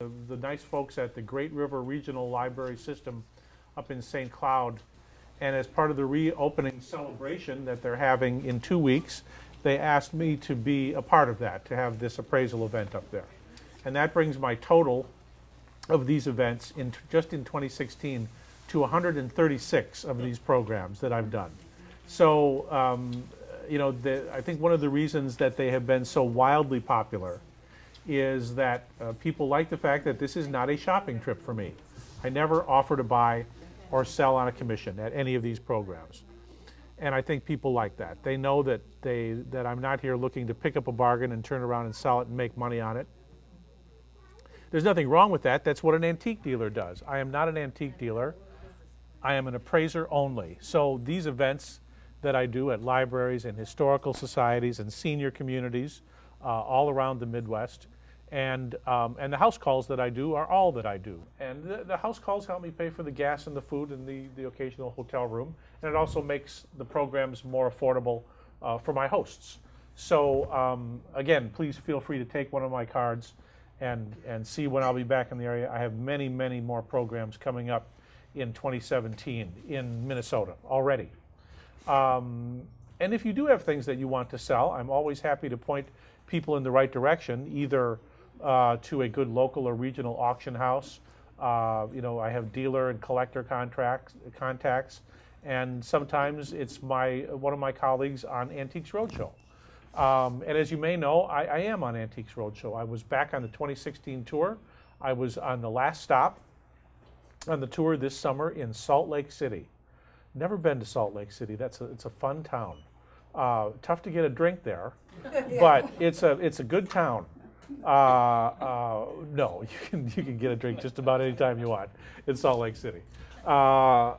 the nice folks at the Great River Regional Library System up in St. Cloud. And as part of the reopening celebration that they're having in 2 weeks, they asked me to be a part of that, to have this appraisal event up there. And that brings my total of these events just in 2016 to 136 of these programs that I've done. So, I think one of the reasons that they have been so wildly popular is that people like the fact that this is not a shopping trip for me. I never offer to buy or sell on a commission at any of these programs. And I think people like that. They know that I'm not here looking to pick up a bargain and turn around and sell it and make money on it. There's nothing wrong with that. That's what an antique dealer does. I am not an antique dealer. I am an appraiser only. So these events that I do at libraries and historical societies and senior communities all around the Midwest, and the house calls that I do are all that I do. And the house calls help me pay for the gas and the food and the occasional hotel room, and it also makes the programs more affordable for my hosts. So again, please feel free to take one of my cards and see when I'll be back in the area. I have many, many more programs coming up in 2017 in Minnesota already. And if you do have things that you want to sell, I'm always happy to point people in the right direction, either to a good local or regional auction house. I have dealer and collector contacts, and sometimes it's one of my colleagues on Antiques Roadshow. And as you may know, I am on Antiques Roadshow. I was back on the 2016 tour. I was on the last stop on the tour this summer in Salt Lake City. Never been to Salt Lake City. It's a fun town. Tough to get a drink there, but it's a good town. No, you can get a drink just about any time you want in Salt Lake City. But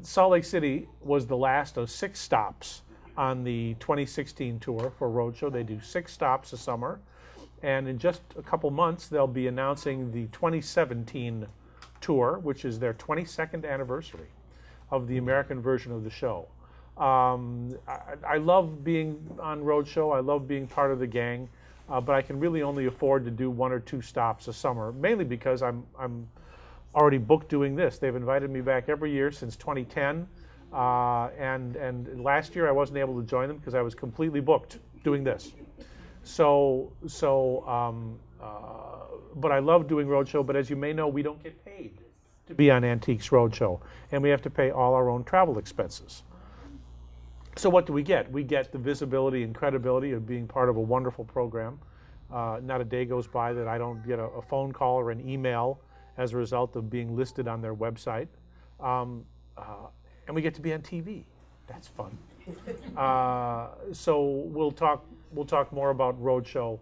Salt Lake City was the last of 6 stops on the 2016 tour for Roadshow. They do 6 stops a summer, and in just a couple months they'll be announcing the 2017 tour, which is their 22nd anniversary of the American version of the show. I love being on Roadshow. I love being part of the gang, but I can really only afford to do 1 or 2 stops a summer, mainly because I'm already booked doing this. They've invited me back every year since 2010, and last year I wasn't able to join them because I was completely booked doing this. But I love doing Roadshow, but as you may know, we don't get paid to be on Antiques Roadshow, and we have to pay all our own travel expenses. So what do we get? We get the visibility and credibility of being part of a wonderful program. Not a day goes by that I don't get a phone call or an email as a result of being listed on their website. And we get to be on TV. That's fun. So we'll talk more about Roadshow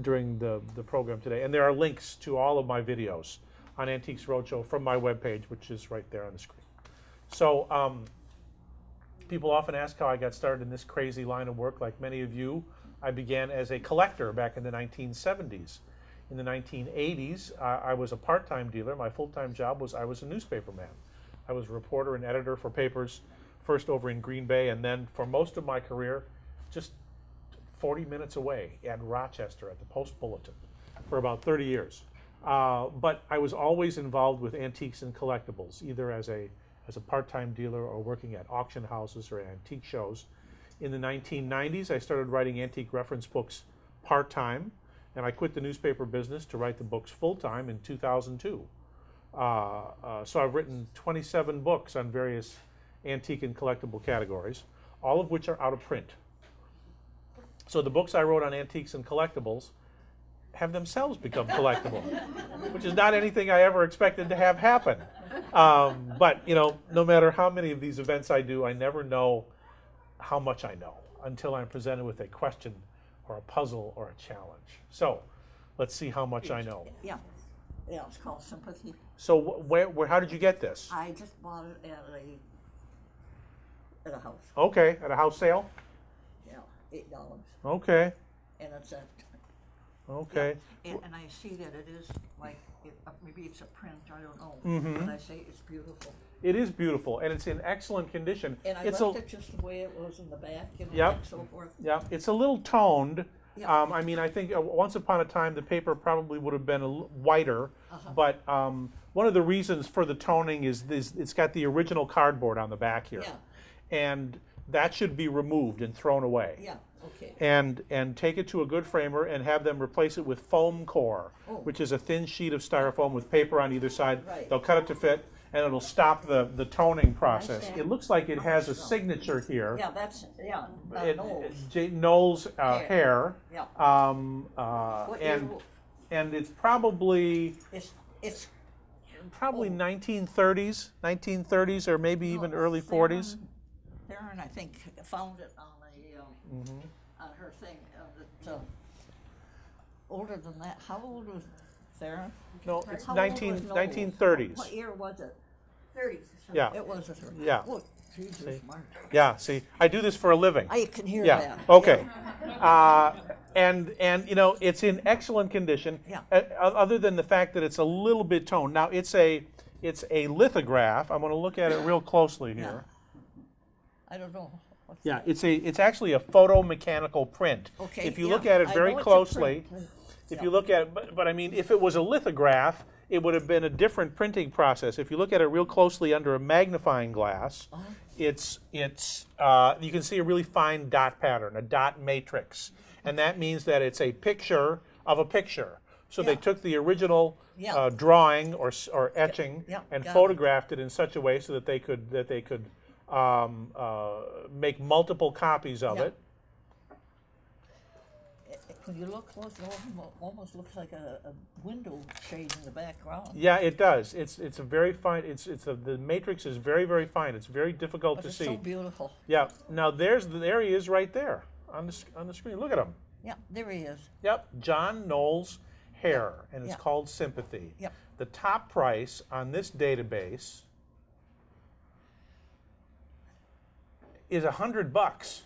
during the program today. And there are links to all of my videos on Antiques Roadshow from my webpage, which is right there on the screen. So people often ask how I got started in this crazy line of work. Like many of you, I began as a collector back in the 1970s. In the 1980s, I was a part-time dealer. My full-time job was I was a newspaperman. I was a reporter and editor for papers, first over in Green Bay, and then for most of my career, just 40 minutes away at Rochester at the Post-Bulletin for about 30 years. But I was always involved with antiques and collectibles, either as a part-time dealer or working at auction houses or antique shows. In the 1990s, I started writing antique reference books part-time, and I quit the newspaper business to write the books full-time in 2002. So I've written 27 books on various antique and collectible categories, all of which are out of print. So the books I wrote on antiques and collectibles have themselves become collectible, which is not anything I ever expected to have happen. But no matter how many of these events I do, I never know how much I know until I'm presented with a question or a puzzle or a challenge. So let's see how much I know. Yeah, it's called sympathy. So how did you get this? I just bought it at a house. Okay, at a house sale? Yeah, $8. Okay. And it's a... Okay. Yeah. And I see that it is like, maybe it's a print, I don't know. Mm-hmm. But I say it's beautiful. It is beautiful, and it's in excellent condition. And I left it just the way it was in the back, yep. and so forth. Yeah, it's a little toned, Yeah. I mean, I think once upon a time the paper probably would have been whiter, but one of the reasons for the toning is this, it's got the original cardboard on the back here. Yeah. And that should be removed and thrown away. Yeah, okay. And take it to a good framer and have them replace it with foam core, which is a thin sheet of styrofoam with paper on either side. Right. They'll cut it to fit, and it'll stop the toning process. It looks like it has a signature here. Yeah, that's, Noel's hair. Yeah. And it's probably It's probably 1930s or maybe even early 40s. Theron, I think, found it on on her thing. Older than that. How old was Theron? No, it's How old was Noel? 1930s. What year was it? 30s. Yeah. It was a 30s. Yeah. Oh, Jesus, Mark. Yeah, see, I do this for a living. I can hear Yeah, that. okay. And you know, it's in excellent condition. Yeah. Other than the fact that it's a little bit toned. Now, it's a lithograph. I'm going to look at it real closely here. I don't know. What's Yeah, it's actually a photomechanical print. Okay, If you yeah, look at it I very know it's a closely, print. if you look at it, but I mean, if it was a lithograph, it would have been a different printing process. If you look at it real closely under a magnifying glass, it's you can see a really fine dot pattern, a dot matrix, and that means that it's a picture of a picture. So they took the original drawing or etching and photographed it in such a way so that they could make multiple copies of it. When you look close, it almost looks like a window shade in the background. Yeah, it does. It's a very fine. The matrix is very, very fine. It's very difficult to It's see. so beautiful. Yeah. Now there he is right there on the screen. Look at him. Yeah, there he is. Yep, John Noel's hair, and it's Yeah. called Sympathy. Yep. The top price on this database is $100.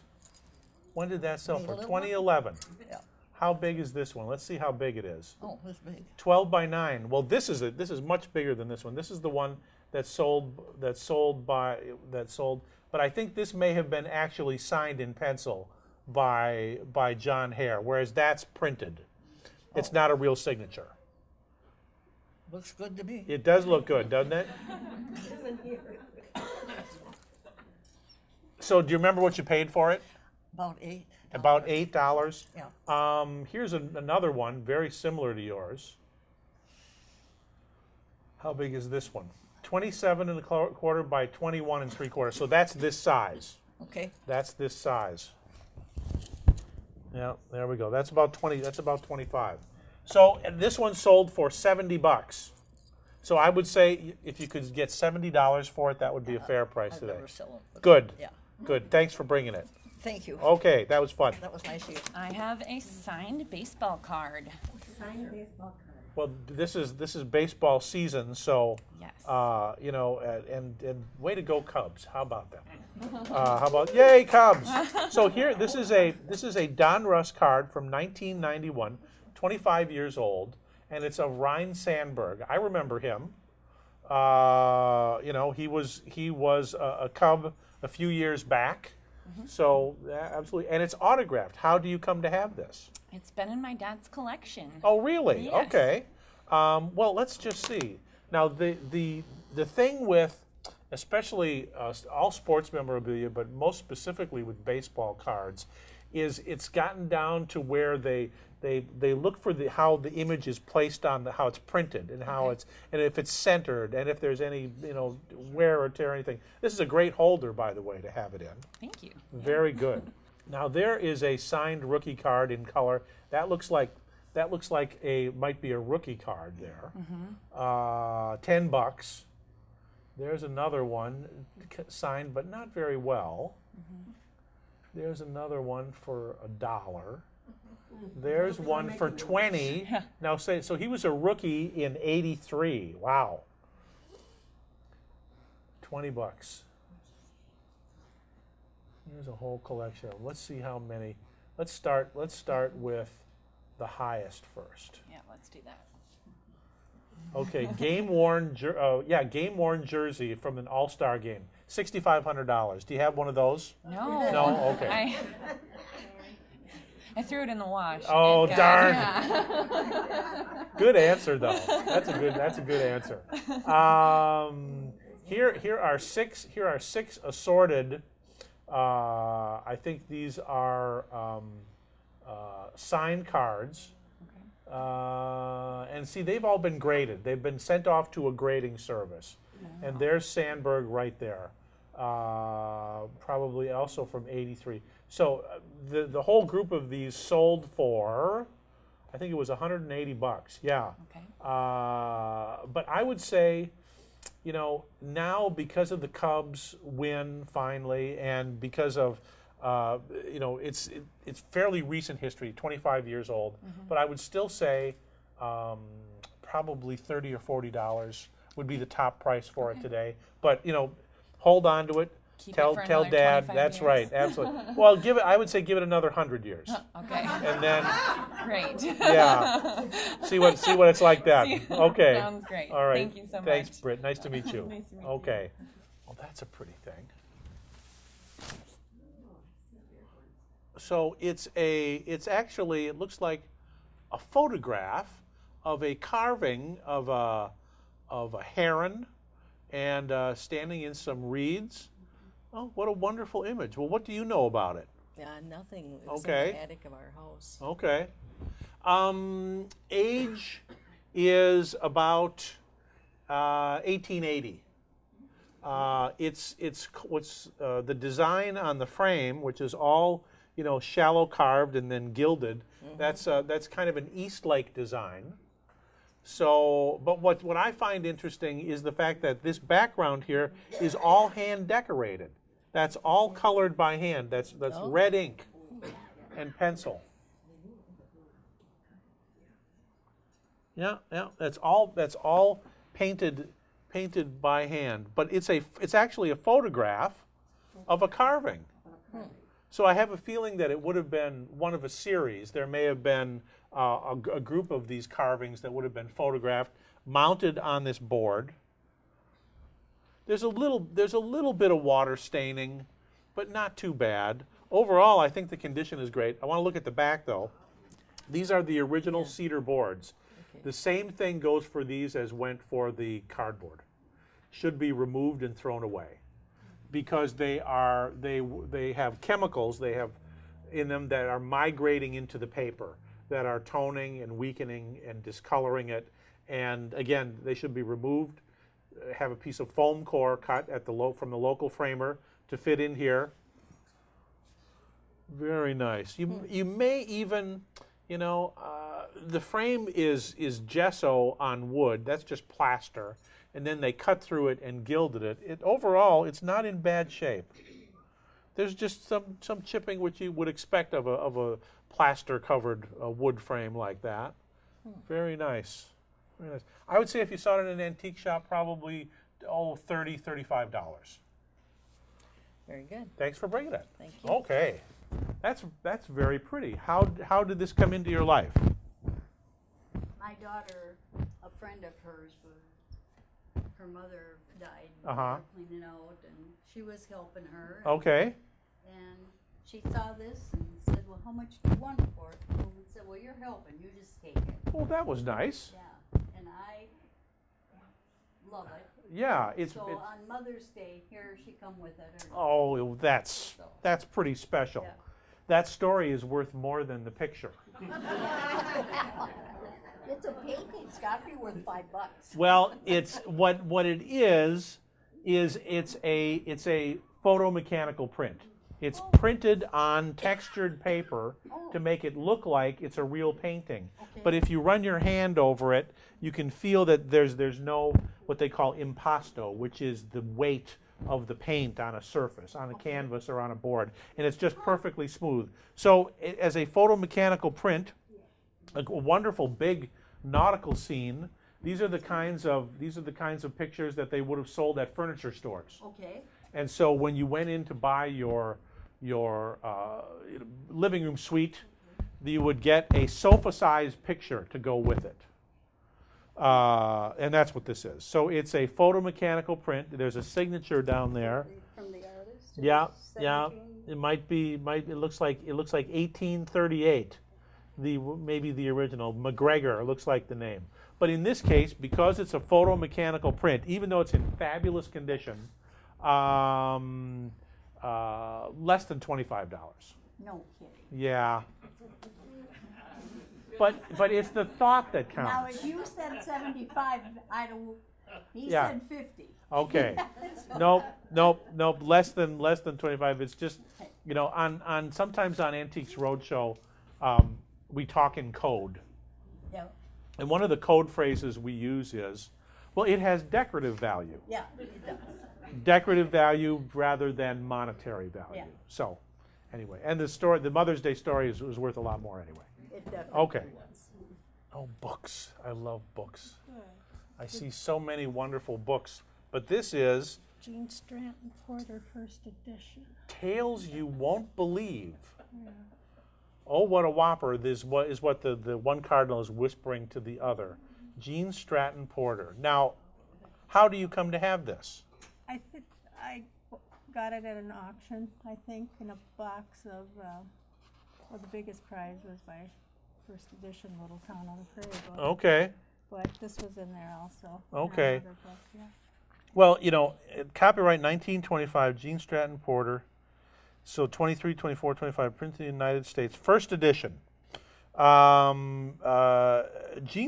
When did that sell for? 2011. Yeah. How big is this one? Let's see how big it is. Oh, this big. 12 by 9. Well, this is much bigger than this one. This is the one that sold. But I think this may have been actually signed in pencil by John Hare, whereas that's printed. It's not a real signature. Looks good to me. It does look good, doesn't it? So, do you remember what you paid for it? About $8. About $8. Yeah. Here's another one, very similar to yours. How big is this one? 27 1/4 by 21 3/4. So that's this size. Okay. That's this size. Yeah, there we go. That's about 20. That's about 25. So this one sold for $70. So I would say if you could get $70 for it, that would be a fair price I'd today. never sell it, but Good. Yeah. Good. Thanks for bringing it. Thank you. Okay, that was fun. That was nice of you. I have a signed baseball card. Signed baseball card. Well, this is baseball season, so Yes. you know, and way to go, Cubs! How about them? How about yay, Cubs! So here, this is a Don Russ card from 1991, 25 years old, and it's of Ryan Sandberg. I remember him. You know, he was a Cub a few years back. So absolutely, and it's autographed. How do you come to have this? It's been in my dad's collection. Oh, really? Yes. Okay. Well, let's just see. Now, the thing with, especially all sports memorabilia, but most specifically with baseball cards, is it's gotten down to where they look for how the image is placed on how it's printed and how it's and if it's centered and if there's any wear or tear or anything. This is a great holder, by the way, to have it in. Thank you. Very good. Now there is a signed rookie card in color. That looks like might be a rookie card there. $10. There's another one signed, but not very well. There's another one for $1. There's one for 20. Now so he was a rookie in '83. Wow. $20. Here's a whole collection. Let's see how many. Let's start with the highest first. Yeah, let's do that. Okay, game-worn jersey from an All-Star game. $6,500. Do you have one of those? No. No? Okay. I threw it in the wash. Oh, It darn. Yeah. Good answer, though. That's a good answer. Here are six assorted. I think these are signed cards. And see, they've all been graded. They've been sent off to a grading service. And there's Sandberg right there. Probably also from '83. So the whole group of these sold for, I think it was $180. Yeah. Okay. But I would say, you know, now because of the Cubs win finally, and because of you know, it's fairly recent history, 25 years old. But I would still say probably $30 or $40 would be the top price for it today. But you know, hold on to it. Keep it Tell for tell another Dad. 25 That's years. right, absolutely. Well, I would say give it another 100 years, Okay. and then Great. yeah, see what it's like then. See- Okay. Sounds great. All right. Thank you so much. Thanks, Britt. Nice to meet you. Nice to meet you. Okay. Well, that's a pretty thing. So it's actually, it looks like a photograph of a carving of a heron and standing in some reeds. Oh, what a wonderful image. Well, what do you know about it? Nothing. It was Okay. in the attic of our house. Okay. Age is about 1880. It's what's the design on the frame, which is all, you know, shallow carved and then gilded. That's kind of an Eastlake design. So, but what I find interesting is the fact that this background here is all hand decorated. That's all colored by hand. That's red ink and pencil. Yeah, that's all painted by hand. But it's actually a photograph of a carving. So I have a feeling that it would have been one of a series. There may have been a group of these carvings that would have been photographed, mounted on this board. There's a little bit of water staining, but not too bad. Overall, I think the condition is great. I want to look at the back, though. These are the original cedar boards. Okay. The same thing goes for these as went for the cardboard. Should be removed and thrown away, because they have chemicals they have in them that are migrating into the paper, that are toning and weakening and discoloring it. And again, they should be removed. Have a piece of foam core cut at from the local framer to fit in here. Very nice. You may even, you know, the frame is gesso on wood. That's just plaster, and then they cut through it and gilded it. Overall, it's not in bad shape. There's just some chipping which you would expect of a plaster covered wood frame like that. Very nice. Very nice. I would say if you saw it in an antique shop, probably $30, $35. Very good. Thanks for bringing it. Thank you. Okay, that's very pretty. How did this come into your life? My daughter, a friend of hers, her mother died. Uh-huh. They were cleaning out, and she was helping her. Okay. And she saw this and said, "Well, how much do you want it for?" And we said, "Well, you're helping. You just take it." Well, that was nice. Yeah, and I love it. Yeah, So on Mother's Day, here she come with it. oh, that's pretty special. Yeah. That story is worth more than the picture. It's a painting. It's got to be worth $5. Well, it's what it is it's a photomechanical print. It's printed on textured paper to make it look like it's a real painting. Okay. But if you run your hand over it, you can feel that there's no what they call impasto, which is the weight of the paint on a surface, on a canvas or on a board, and it's just perfectly smooth. So as a photomechanical print, a wonderful big nautical scene. These are the kinds of pictures that they would have sold at furniture stores. Okay. And so when you went in to buy your living room suite, you would get a sofa-sized picture to go with it. And that's what this is. So it's a photomechanical print. There's a signature down there. From the artist. Yeah, yeah. It might be. It looks like 1838. Maybe the original McGregor looks like the name. But in this case, because it's a photomechanical print, even though it's in fabulous condition, less than $25. No kidding. Yeah. But it's the thought that Now, counts. if you said 75, I'd have, he Yeah. said 50. Okay. Nope. Less than 25. It's just, on sometimes on Antiques Roadshow, we talk in code. Yeah, And one of the code phrases we use is, well, it has decorative value. yeah, it does. Decorative value rather than monetary value. Yeah. So, anyway, and the Mother's Day story is worth a lot more anyway. It definitely Okay. was. Oh, books. I love books. I see so many wonderful books. But this is Gene Stratton Porter First Edition. Tales You Won't Believe. Oh, what a whopper. This is what the one cardinal is whispering to the other. Gene Stratton Porter. Now, how do you come to have this? I got it at an auction, I think, in a box of, the biggest prize was my first edition Little Town on the Prairie book. Okay. But this was in there also. Okay. Another book, yeah. Well, copyright 1925, Gene Stratton Porter. So 23, 24, 25, printed in the United States. First edition. Gene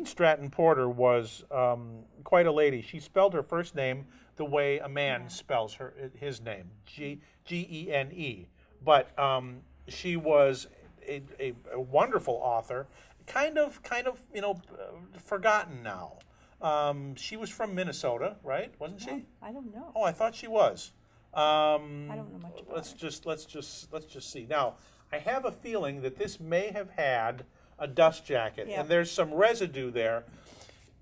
Stratton Porter was quite a lady. She spelled her first name the way a man spells his name, Gene. But she was a wonderful author, kind of forgotten now. She was from Minnesota, right? Wasn't she? I don't know. Oh, I thought she was. I don't know much about let's just see. Now, I have a feeling that this may have had a dust jacket, Yeah. and there's some residue there.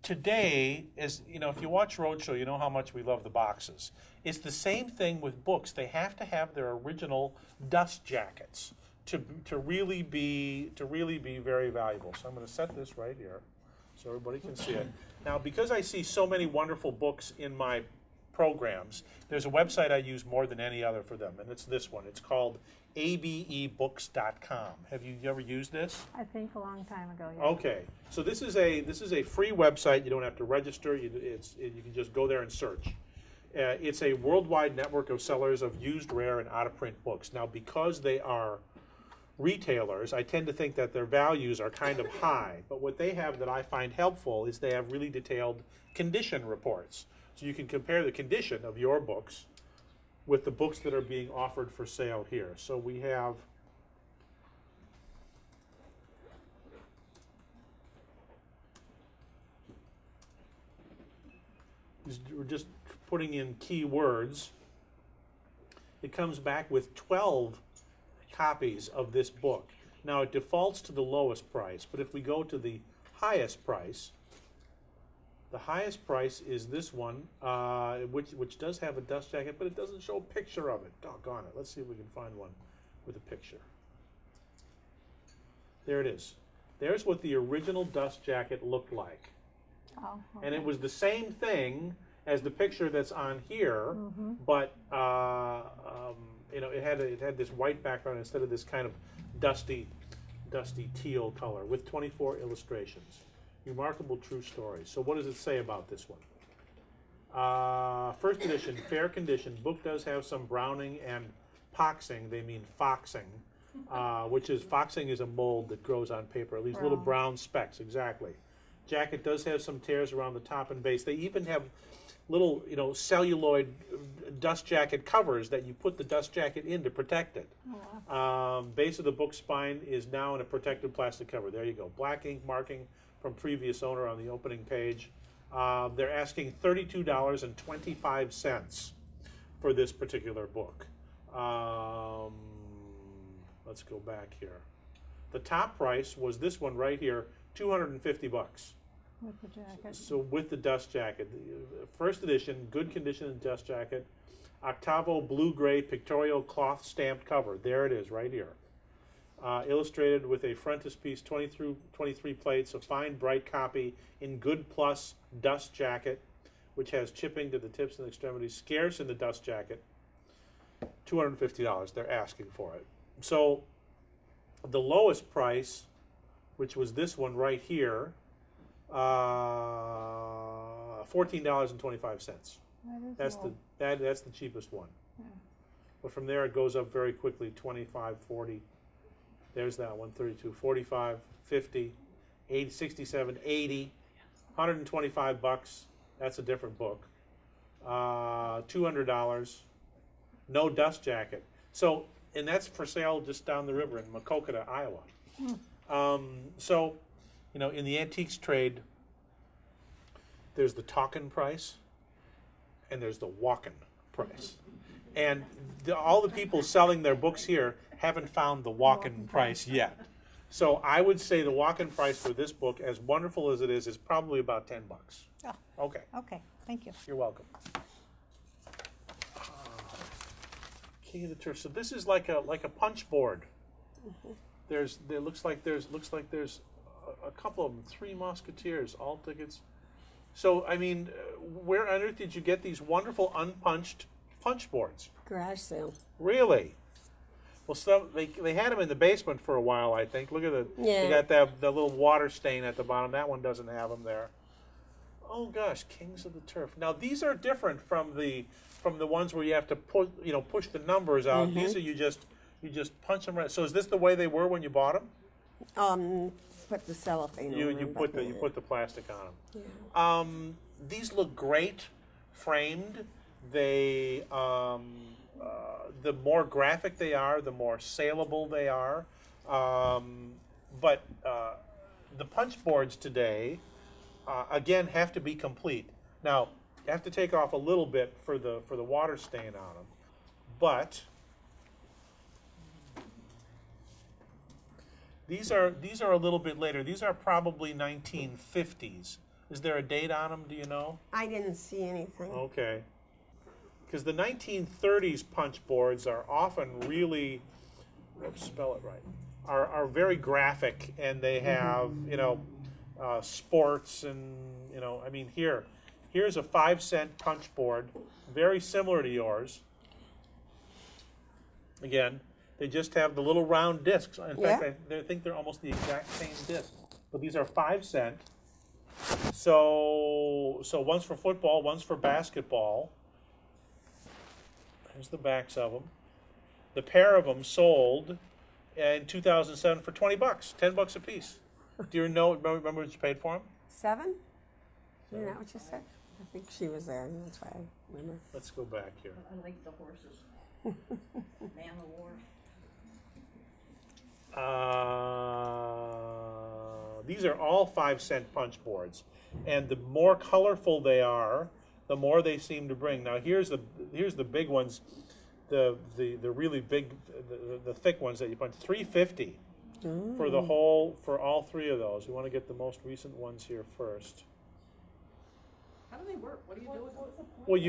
Today, if you watch Roadshow, you know how much we love the boxes. It's the same thing with books. They have to have their original dust jackets to really be very valuable. So I'm going to set this right here so everybody can see it. Now, because I see so many wonderful books in my programs, there's a website I use more than any other for them, and it's this one. It's called abebooks.com. Have you ever used this? I think a long time ago, yeah. Okay, so this is a free website. You don't have to register. You can just go there and search. It's a worldwide network of sellers of used, rare, and out-of-print books. Now, because they are retailers, I tend to think that their values are kind of high, but what they have that I find helpful is they have really detailed condition reports. So you can compare the condition of your books with the books that are being offered for sale here. So we have we're just putting in keywords. It comes back with 12 copies of this book. Now it defaults to the lowest price, but if we go to the highest price, the highest price is this one, which does have a dust jacket, but it doesn't show a picture of it. Doggone it. Let's see if we can find one with a picture. There it is. There's what the original dust jacket looked like. Oh, okay. And it was the same thing as the picture that's on here, but it had this white background instead of this kind of dusty teal color with 24 illustrations. Remarkable true story. So what does it say about this one? First edition, fair condition. Book does have some browning and poxing. They mean foxing, foxing is a mold that grows on paper. These little brown specks, exactly. Jacket does have some tears around the top and base. They even have little, celluloid dust jacket covers that you put the dust jacket in to protect it. Oh, wow. Base of the book spine is now in a protected plastic cover. There you go. Black ink marking from previous owner on the opening page. They're asking $32.25 for this particular book. Let's go back here. The top price was this one right here, $250. With the jacket. So with the dust jacket, first edition, good condition dust jacket, Octavo blue-gray pictorial cloth stamped cover. There it is, right here. Illustrated with a frontispiece, 23 plates, a fine bright copy in good plus dust jacket, which has chipping to the tips and extremities, scarce in the dust jacket. $250. They're asking for it. So the lowest price, which was this one right here, $14.25. That's low. that's the cheapest one. Yeah. But from there it goes up very quickly. 25, 40. There's that one. 32, 45, 50, 80, 67, 80, $125. That's a different book. $200. No dust jacket. So, and that's for sale just down the river in Macokota, Iowa. So, you know, in the antiques trade, there's the talking price and there's the walking price. And all the people selling their books here haven't found the walking price yet. So I would say the walk-in price for this book, as wonderful as it is probably about $10. Oh, Okay, okay, thank you. you're welcome. King of the Turf. So this is like a punch board. There looks like there's a couple of them, 3 Musketeers, all tickets. So I mean, where on earth did you get these wonderful unpunched punch boards? Garage sale. Really? Well, they had them in the basement for a while, I think. Look at Yeah. they got the little water stain at the bottom. That one doesn't have them there. Oh gosh, Kings of the Turf. Now these are different from the ones where you have to push the numbers out. These are you just punch them right. So is this the way they were when you bought them? Put the cellophane You over them, put but the plastic on them. yeah. These look great, framed. They the more graphic they are, the more saleable they are. But the punch boards today, again, have to be complete. Now, you have to take off a little bit for the water stain on them, but these are a little bit later. These are probably 1950s. Is there a date on them? Do you know? I didn't see anything. Okay. Because the 1930s punch boards are often really, spell it right, are very graphic, and they have sports and I mean here's a 5-cent punch board, very similar to yours. Again, they just have the little round discs. In fact, I think they're almost the exact same disc, but these are 5 cent. So one's for football, one's for basketball. Here's the backs of them. The pair of them sold in 2007 for $20, $10 a piece. Do you remember what you paid for them? 7? Isn't that what you said? I think she was there, and that's why I remember. Let's go back here. I like the horses. Man of War. These are all 5-cent punch boards, and the more colorful they are, the more they seem to bring. Now here's the big ones, the really big, the thick ones that you punch. $3.50 for all 3 of those. We want to get the most recent ones here first. How do they work? What do you do with them? Well,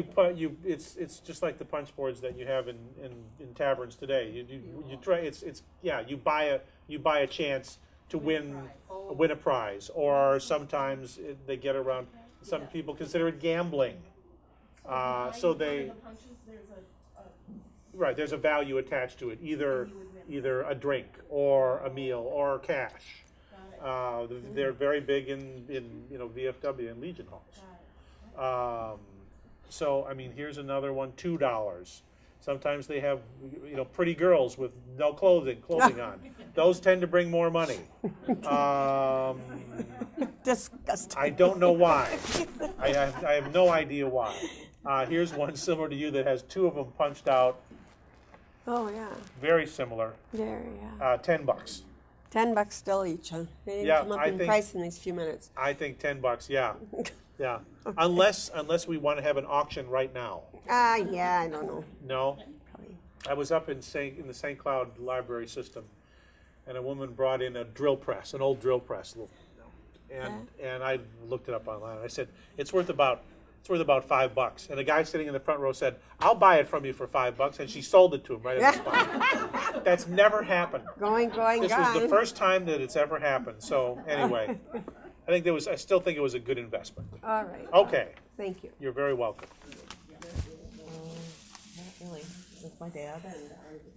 it's just like the punch boards that you have in taverns today. You try you buy a chance to win a prize, or sometimes they get around. Some people consider it gambling. So there's a value attached to it, either a drink or a meal or cash. They're very big in VFW and Legion halls. So I mean, here's another one, $2. Sometimes they have pretty girls with no clothing on. Those tend to bring more money. Disgusting. I don't know why. I have no idea why. Here's one similar to you that has 2 of them punched out. Oh, yeah. Very similar. There, yeah. $10. $10 still each, huh? They didn't Yeah, come up I in think- price in these few minutes. I think $10. Yeah, yeah. Unless we want to have an auction right now. Yeah, I don't know. No. Probably. I was up in the St. Cloud library system, and a woman brought in a drill press, an old drill press, and I looked it up online. And I said it's worth about $5. And a guy sitting in the front row said, "I'll buy it from you for $5," and she sold it to him right at the spot. That's never happened. Going, This was the first time that it's ever happened. So anyway, I still think it was a good investment. All right. Okay, Thank you. you're very welcome. Not really. with my dad, and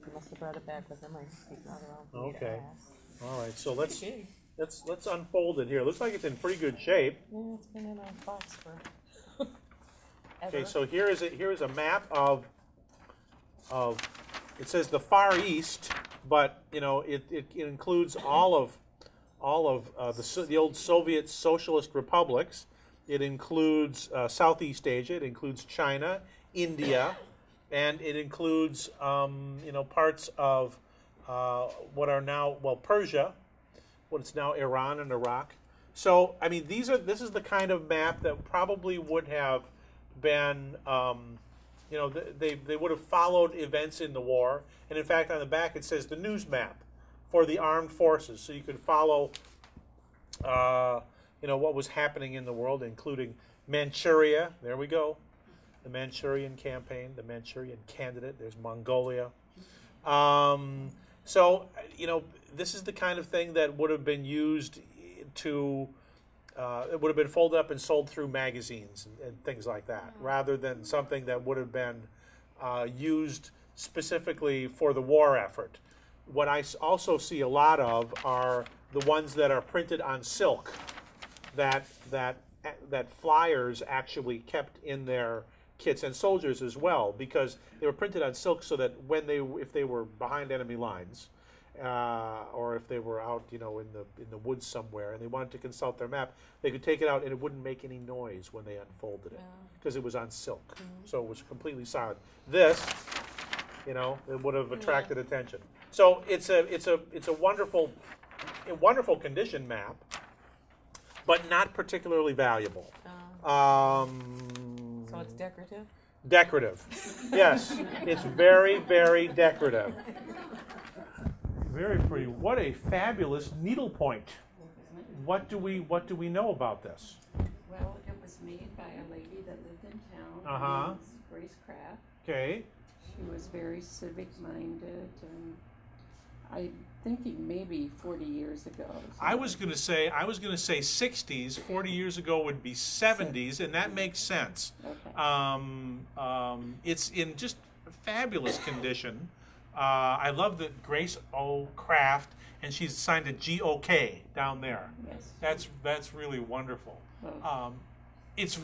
he must have brought it back with him. He's not around for me to Okay. ask. All right, so let's unfold it here. Looks like it's in pretty good shape. Yeah, it's been in a box for Okay, ever. so here is a map of it says the Far East, but you know it includes all of the old Soviet socialist republics. It includes Southeast Asia. It includes China, India, and it includes parts of what are now Persia, what is now Iran and Iraq. So I mean this is the kind of map that probably would have been they would have followed events in the war, and in fact on the back it says the news map for the armed forces, so you could follow what was happening in the world, including Manchuria. There we go, the Manchurian campaign, the Manchurian candidate. There's Mongolia. So this is the kind of thing that would have been used to. It would have been folded up and sold through magazines and things like that, rather than something that would have been used specifically for the war effort. What I also see a lot of are the ones that are printed on silk, that flyers actually kept in their kits, and soldiers as well, because they were printed on silk so that if they were behind enemy lines, or if they were out, in the woods somewhere, and they wanted to consult their map, they could take it out and it wouldn't make any noise when they unfolded it, because it was on silk, so it was completely silent. This, it would have attracted attention. So it's a wonderful condition map, but not particularly valuable. So it's decorative? Decorative, yes, it's very, very decorative. Very pretty. What a fabulous needlepoint. What do we know about this? Well, it was made by a lady that lived in town. Uh-huh. Her name was Grace Craft. Okay. She was very civic-minded, and I'm thinking maybe 40 years ago. I was going to say 60s. 40 years ago would be 70s, and that makes sense. Okay. It's in just fabulous condition. I love that Grace O. Craft, and she's signed a GOK down there. Yes. That's really wonderful. Oh. It's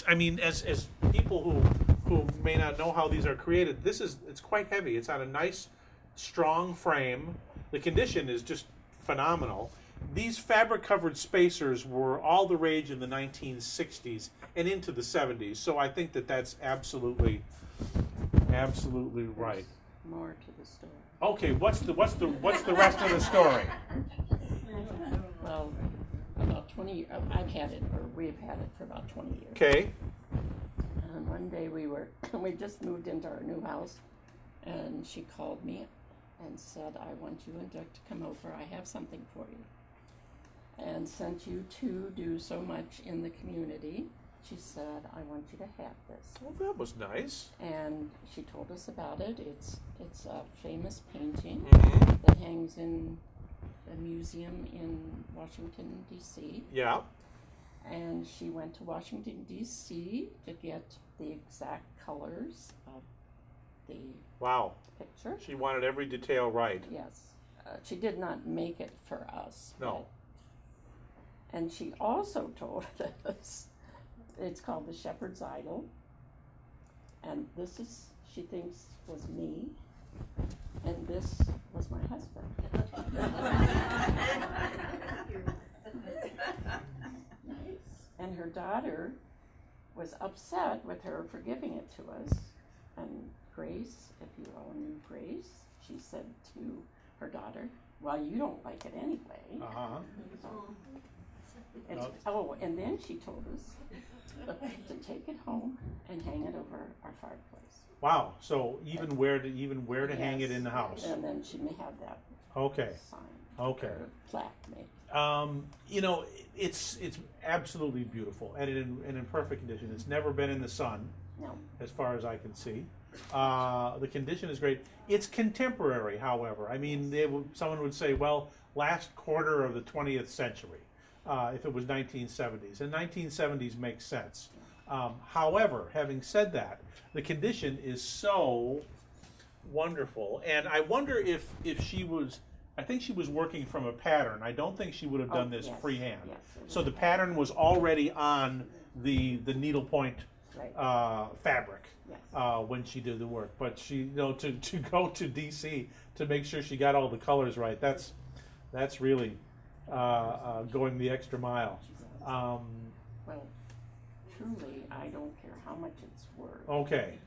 I mean, as people who may not know how these are created, it's quite heavy. It's on a nice, strong frame. The condition is just phenomenal. These fabric-covered spacers were all the rage in the 1960s and into the 70s. So I think that's absolutely right. More to the story. Okay, what's the rest of the story? Well, about 20. I've had it, or we've had it for about 20 years. Okay. And one day we just moved into our new house, and she called me and said, "I want you and Dick to come over. I have something for you." And since you two do so much in the community, she said, "I want you to have this." Well, that was nice. And she told us about it. It's a famous painting Mm-hmm. that hangs in a museum in Washington, D.C. Yeah. And she went to Washington, D.C. to get the exact colors of the Wow. picture. She wanted every detail right. Yes. She did not make it for us. No. And she also told us it's called the Shepherd's Idol. And she thinks, was me. And this was my husband. And her daughter was upset with her for giving it to us. And Grace, if you all knew Grace, she said to her daughter, "Well, you don't like it anyway." Uh-huh. And then she told us to take it home and hang it over our fireplace. Wow. So even where to hang it in the house. And then she may have that Okay. sign. Okay. Or plaque made. It's absolutely beautiful and in perfect condition. It's never been in the sun, No. as far as I can see. The condition is great. It's contemporary, however. I mean, someone would say, well, last quarter of the 20th century, if it was 1970s. And 1970s makes sense. However, having said that, the condition is so wonderful. And I wonder if she was, I think she was working from a pattern. I don't think she would have done this yes, freehand. yes, So the pattern was already on the needlepoint Right. fabric Yes. when she did the work. But she, you know, to go to DC to make sure she got all the colors right, that's really going the extra mile. Well, truly, I don't care how much it's worth. Okay.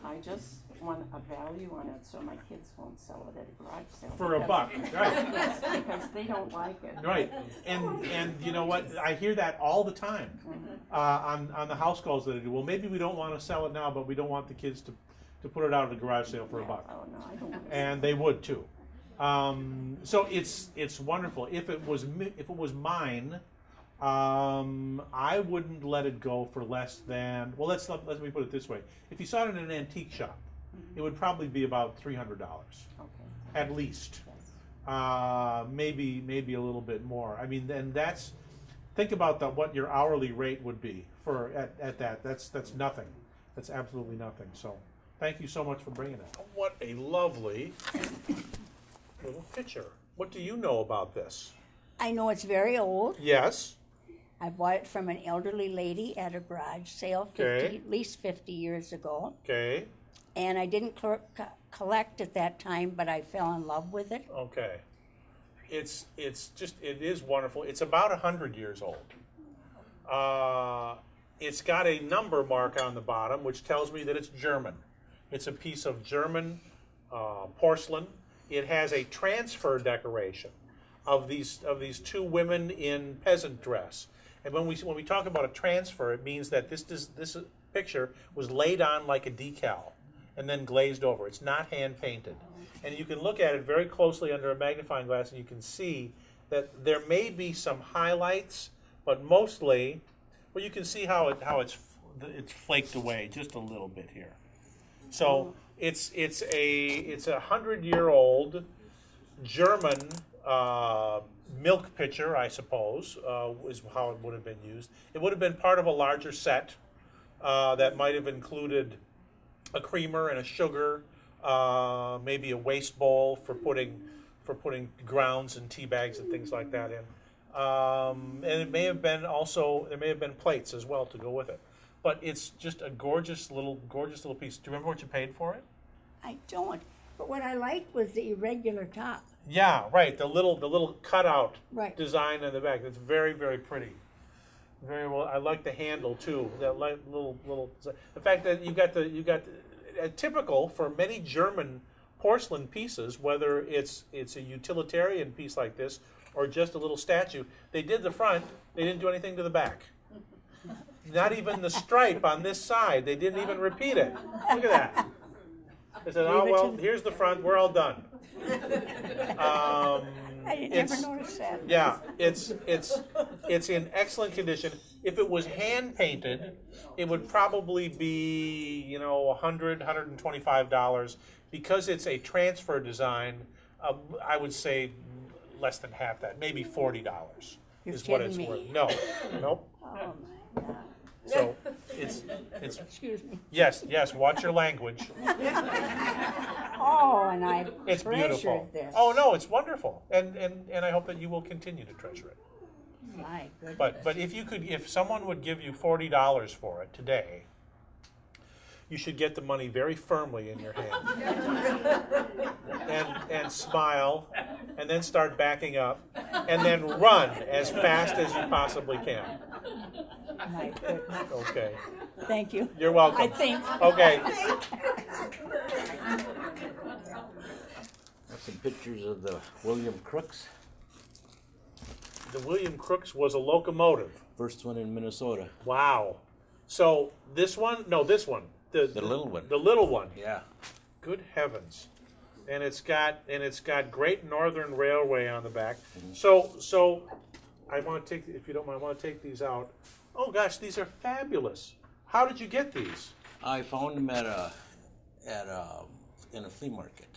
I just want a value on it so my kids won't sell it at a garage sale. For a buck, right? Yes, because they don't like it. Right, and you know what? I hear that all the time on the house calls that I do. Well, maybe we don't want to sell it now, but we don't want the kids to put it out at a garage sale for a buck. Oh no, I don't want to. And they would too. So it's wonderful. If it was mine, I wouldn't let it go for less than. Well, let me put it this way: if you saw it in an antique shop, it would probably be about $300 Okay. at least. Yes. Maybe a little bit more. I mean, then think about what your hourly rate would be for at that. That's nothing. That's absolutely nothing. So, thank you so much for bringing it. What a lovely little picture. What do you know about this? I know it's very old. Yes. I bought it from an elderly lady at a garage sale Okay. at least 50 years ago. Okay. And I didn't collect at that time, but I fell in love with it. Okay. It is wonderful. It's about 100 years old. It's got a number mark on the bottom, which tells me that it's German. It's a piece of German porcelain. It has a transfer decoration of these two women in peasant dress. And when we talk about a transfer, it means that this picture was laid on like a decal and then glazed over. It's not hand painted. And you can look at it very closely under a magnifying glass and you can see that there may be some highlights, but mostly, well, you can see how it's flaked away just a little bit here. So it's a 100-year-old German milk pitcher, I suppose, is how it would have been used. It would have been part of a larger set that might have included a creamer and a sugar, maybe a waste bowl for putting grounds and tea bags and things like that in. And it may have been there may have been plates as well to go with it. But it's just a gorgeous little piece. Do you remember what you paid for it? I don't. But what I liked was the irregular top. Yeah, right. The little cutout Right. design on the back. It's very, very pretty. Very well. I like the handle too. That little. The fact that you got typical for many German porcelain pieces, whether it's a utilitarian piece like this or just a little statue. They did the front. They didn't do anything to the back. Not even the stripe on this side. They didn't even repeat it. Look at that. They said, "Oh well, here's the front. We're all done." I never noticed that. Yeah, it's in excellent condition. If it was hand painted, it would probably be $100, $125. Because it's a transfer design, I would say less than half that, maybe $40 You're is what kidding it's me. worth. No, nope. Oh my God. So it's Excuse me. yes. Watch your language. Oh, and I It's treasured beautiful. this. Oh no, it's wonderful, and I hope that you will continue to treasure it. My goodness. But if someone would give you $40 for it today, you should get the money very firmly in your hand and smile, and then start backing up, and then run as fast as you possibly can. My goodness. Okay. Thank you. You're welcome. I think. Okay. That's some pictures of the William Crooks. The William Crooks was a locomotive. First one in Minnesota. Wow. So this one? No, this one. The little one. The little one. Yeah. Good heavens. And it's got Great Northern Railway on the back. Mm-hmm. So I want to take, if you don't mind, I want to take these out. Oh gosh, these are fabulous. How did you get these? I found them in a flea market.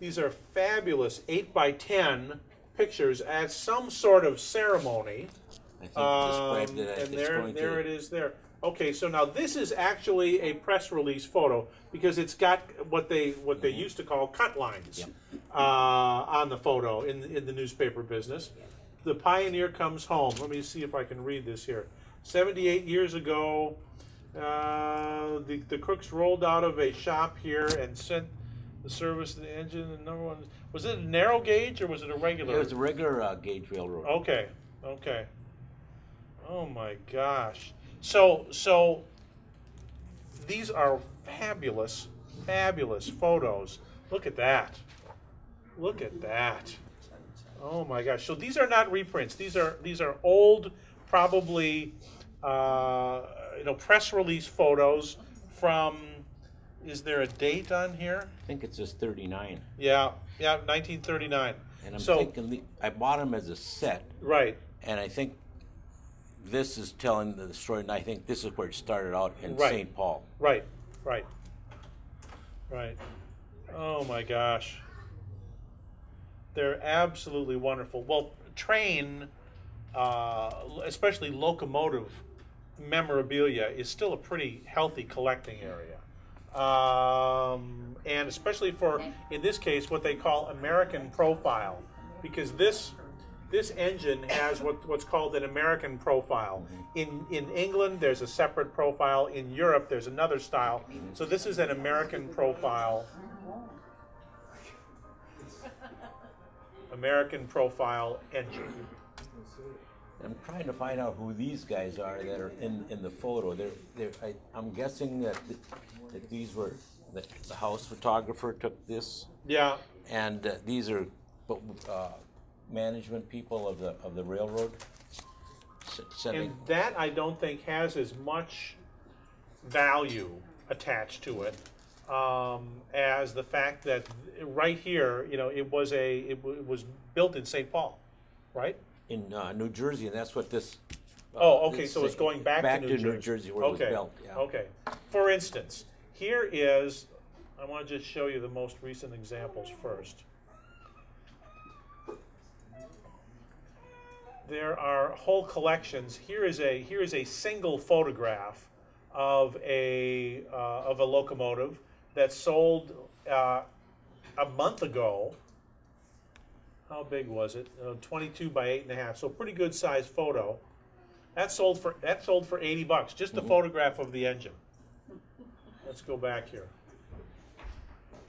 These are fabulous 8x10 pictures at some sort of ceremony. I think described it as and it's going there to. it is there. Okay, so now this is actually a press release photo because it's got what they used to call cut lines Yep. On the photo in the newspaper business. The pioneer comes home. Let me see if I can read this here. 78 years ago, the crooks rolled out of a shop here and sent the service to the engine. And number one, was it a narrow gauge or was it a regular? It was a regular gauge railroad. Okay, okay. Oh my gosh. So these are fabulous, fabulous photos. Look at that. Look at that. Oh my gosh. So these are not reprints. These are old, probably press release photos from. Is there a date on here? I think it says 39. Yeah, 1939. And I'm thinking I bought them as a set. Right. And I think this is telling the story, and I think this is where it started out in Right. St. Paul. Right. Oh my gosh. They're absolutely wonderful. Well, train, especially locomotive memorabilia, is still a pretty healthy collecting area. And especially for, in this case, what they call American profile, because this engine has what's called an American profile. In England, there's a separate profile. In Europe, there's another style. So this is an American profile. American profile engine. I'm trying to find out who these guys are that are in the photo. I'm guessing that these were the house photographer took this. Yeah. And these are management people of the railroad. And that I don't think has as much value attached to it as the fact that right here, it was built in St. Paul, right? In New Jersey, and that's what this. Okay, so it's going back to New Jersey where it was built. Yeah. Okay. For instance, here is. I want to just show you the most recent examples first. There are whole collections. Here is a single photograph of a locomotive that sold a month ago. How big was it? 22 by 8.5. So pretty good sized photo. That sold for $80. Just the photograph of the engine. Let's go back here.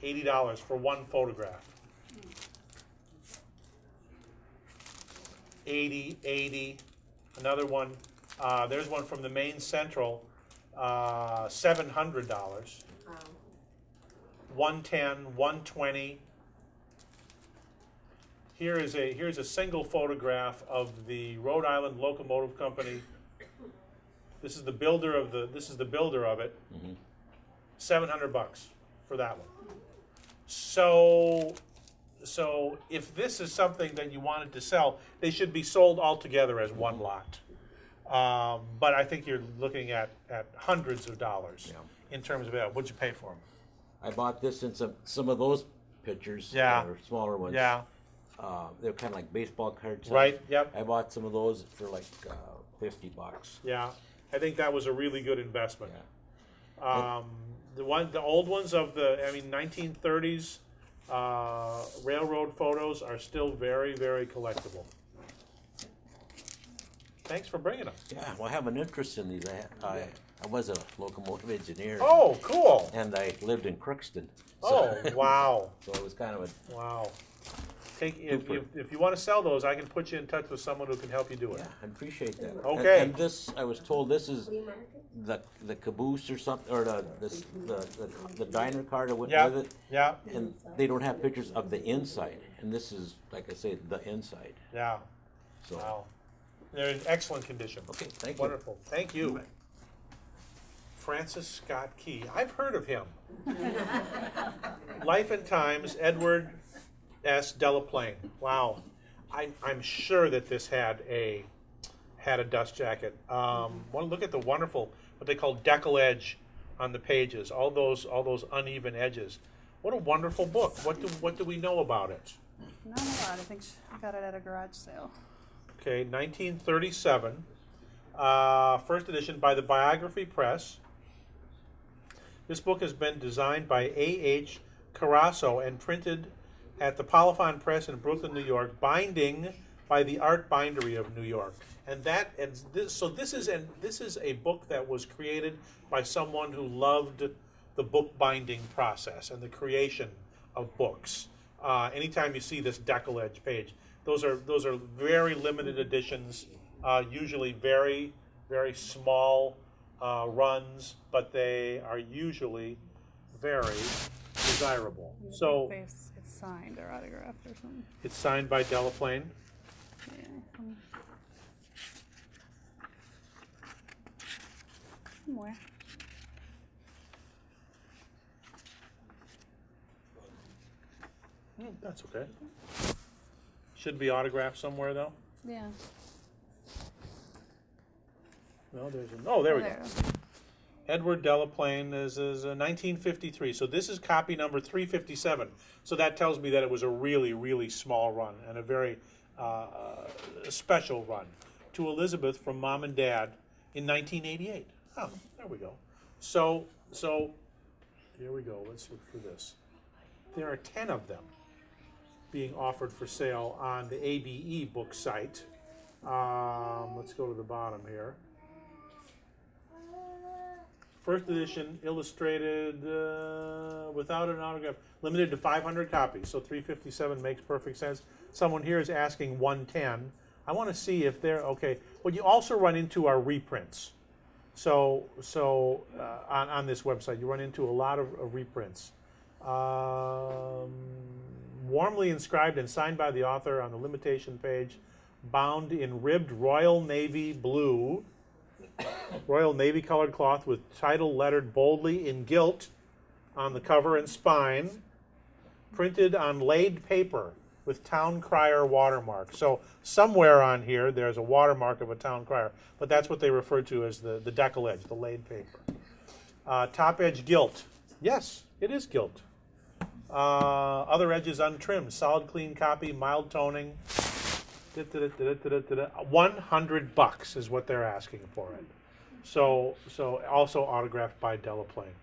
$80 for one photograph. 80. Another one. There's one from the Main Central. $700. 110, 120. Here's a single photograph of the Rhode Island Locomotive Company. This is the builder of it. $700 for that one. So if this is something that you wanted to sell, they should be sold all together as one lot. But I think you're looking at hundreds of dollars in terms of it. What'd you pay for them? I bought this in some of those pictures. Yeah. Or smaller ones. Yeah. They're kind of like baseball cards. Right. Yep. I bought some of those for like $50. Yeah. I think that was a really good investment. Yeah. The old ones of the 1930s railroad photos are still very, very collectible. Thanks for bringing them. Yeah, well, I have an interest in these. I was a locomotive engineer. Oh, cool. And I lived in Crookston. Oh, wow. So it was kind of a... Wow. If you want to sell those, I can put you in touch with someone who can help you do it. Yeah, I appreciate that. Okay. And this, I was told, this is the caboose or something, or the diner car that went with it. Yeah. And they don't have pictures of the inside, and this is, like I say, the inside. Yeah. So. Wow. They're in excellent condition. Okay, thank you. Wonderful. Thank you. Francis Scott Key. I've heard of him. Life and Times, Edward S. Delaplane. Wow. I'm sure that this had a dust jacket. Look at the wonderful, what they call decal edge on the pages. All those uneven edges. What a wonderful book. What do we know about it? Not a lot. I think I got it at a garage sale. Okay, 1937. First edition by the Biography Press. This book has been designed by A.H. Carasso and printed at the Polifon Press in Brooklyn, New York, binding by the Art Bindery of New York. So this is a book that was created by someone who loved the book binding process and the creation of books. Anytime you see this decollage page, those are very limited editions, usually very, very small runs, but they are usually very desirable. So It's signed or autographed or something. it's signed by Delaplane. Yeah. Somewhere. That's okay. Should be autographed somewhere though. Yeah. No, there we go. There. Edward Delaplane is 1953. So this is copy number 357. So that tells me that it was a really, really small run and a very special run to Elizabeth from Mom and Dad in 1988. Oh, there we go. So here we go. Let's look for this. There are 10 of them being offered for sale on the ABE book site. Let's go to the bottom here. First edition, illustrated, without an autograph, limited to 500 copies. So 357 makes perfect sense. Someone here is asking 110. I want to see if they're okay. Well, you also run into our reprints. So on this website, you run into a lot of reprints. Warmly inscribed and signed by the author on the limitation page, bound in ribbed Royal Navy blue, Royal Navy colored cloth with title lettered boldly in gilt on the cover and spine, printed on laid paper with town crier watermark. So somewhere on here there's a watermark of a town crier, but that's what they refer to as the decal edge, the laid paper. Top edge gilt. Yes, it is gilt. Other edges untrimmed. Solid clean copy, mild toning. $100 is what they're asking for it. So also autographed by Delaplane.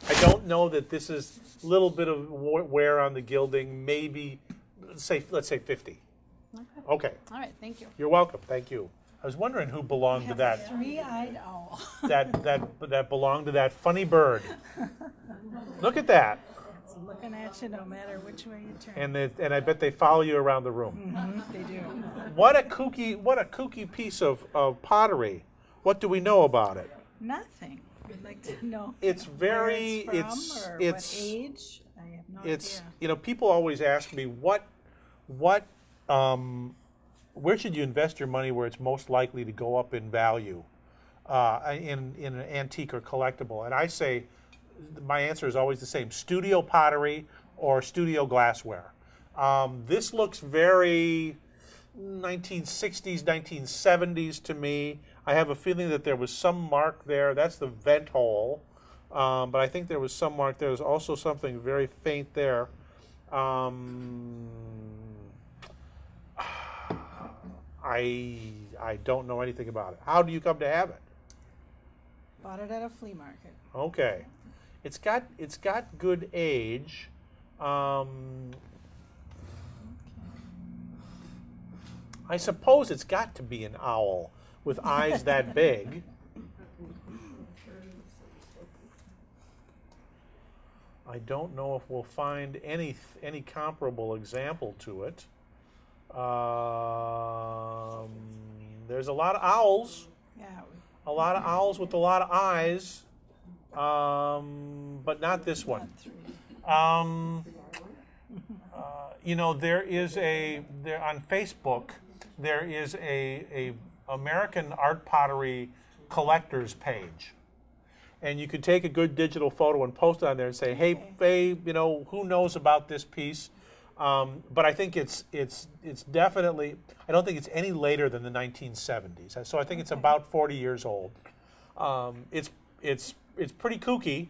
I don't know that this is a little bit of wear on the gilding. Maybe let's say 50. Okay. All right, thank you. You're welcome. Thank you. I was wondering who belonged to that. Three-eyed owl. that belonged to that funny bird. Look at that. It's looking at you no matter which way you turn. And I bet they follow you around the room. Mm-hmm, they do. What a kooky piece of pottery. What do we know about it? Nothing. We'd like to know. It's very where it's from or what age. I have no idea. People always ask me where should you invest your money where it's most likely to go up in value in an antique or collectible, and I say my answer is always the same: studio pottery or studio glassware. This looks very 1960s, 1970s to me. I have a feeling that there was some mark there. That's the vent hole, but I think there was some mark there. There's also something very faint there. I don't know anything about it. How do you come to have it? Bought it at a flea market. Okay, it's got good age. I suppose it's got to be an owl with eyes that big. I don't know if we'll find any comparable example to it. There's a lot of owls. Yeah. A lot of owls with a lot of eyes, but not this one. There is on Facebook, there is a American art pottery collectors page. And you could take a good digital photo and post it on there and say, hey, who knows about this piece? But I think it's definitely, I don't think it's any later than the 1970s. So I think it's about 40 years old. It's pretty kooky,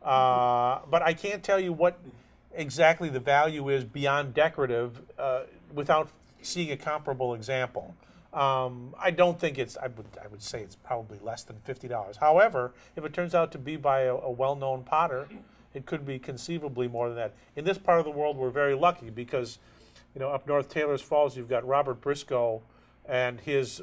but I can't tell you what exactly the value is beyond decorative without seeing a comparable example. I don't think it's. I would say it's probably less than $50. However, if it turns out to be by a well-known potter, it could be conceivably more than that. In this part of the world, we're very lucky because, up north Taylor's Falls, you've got Robert Briscoe and his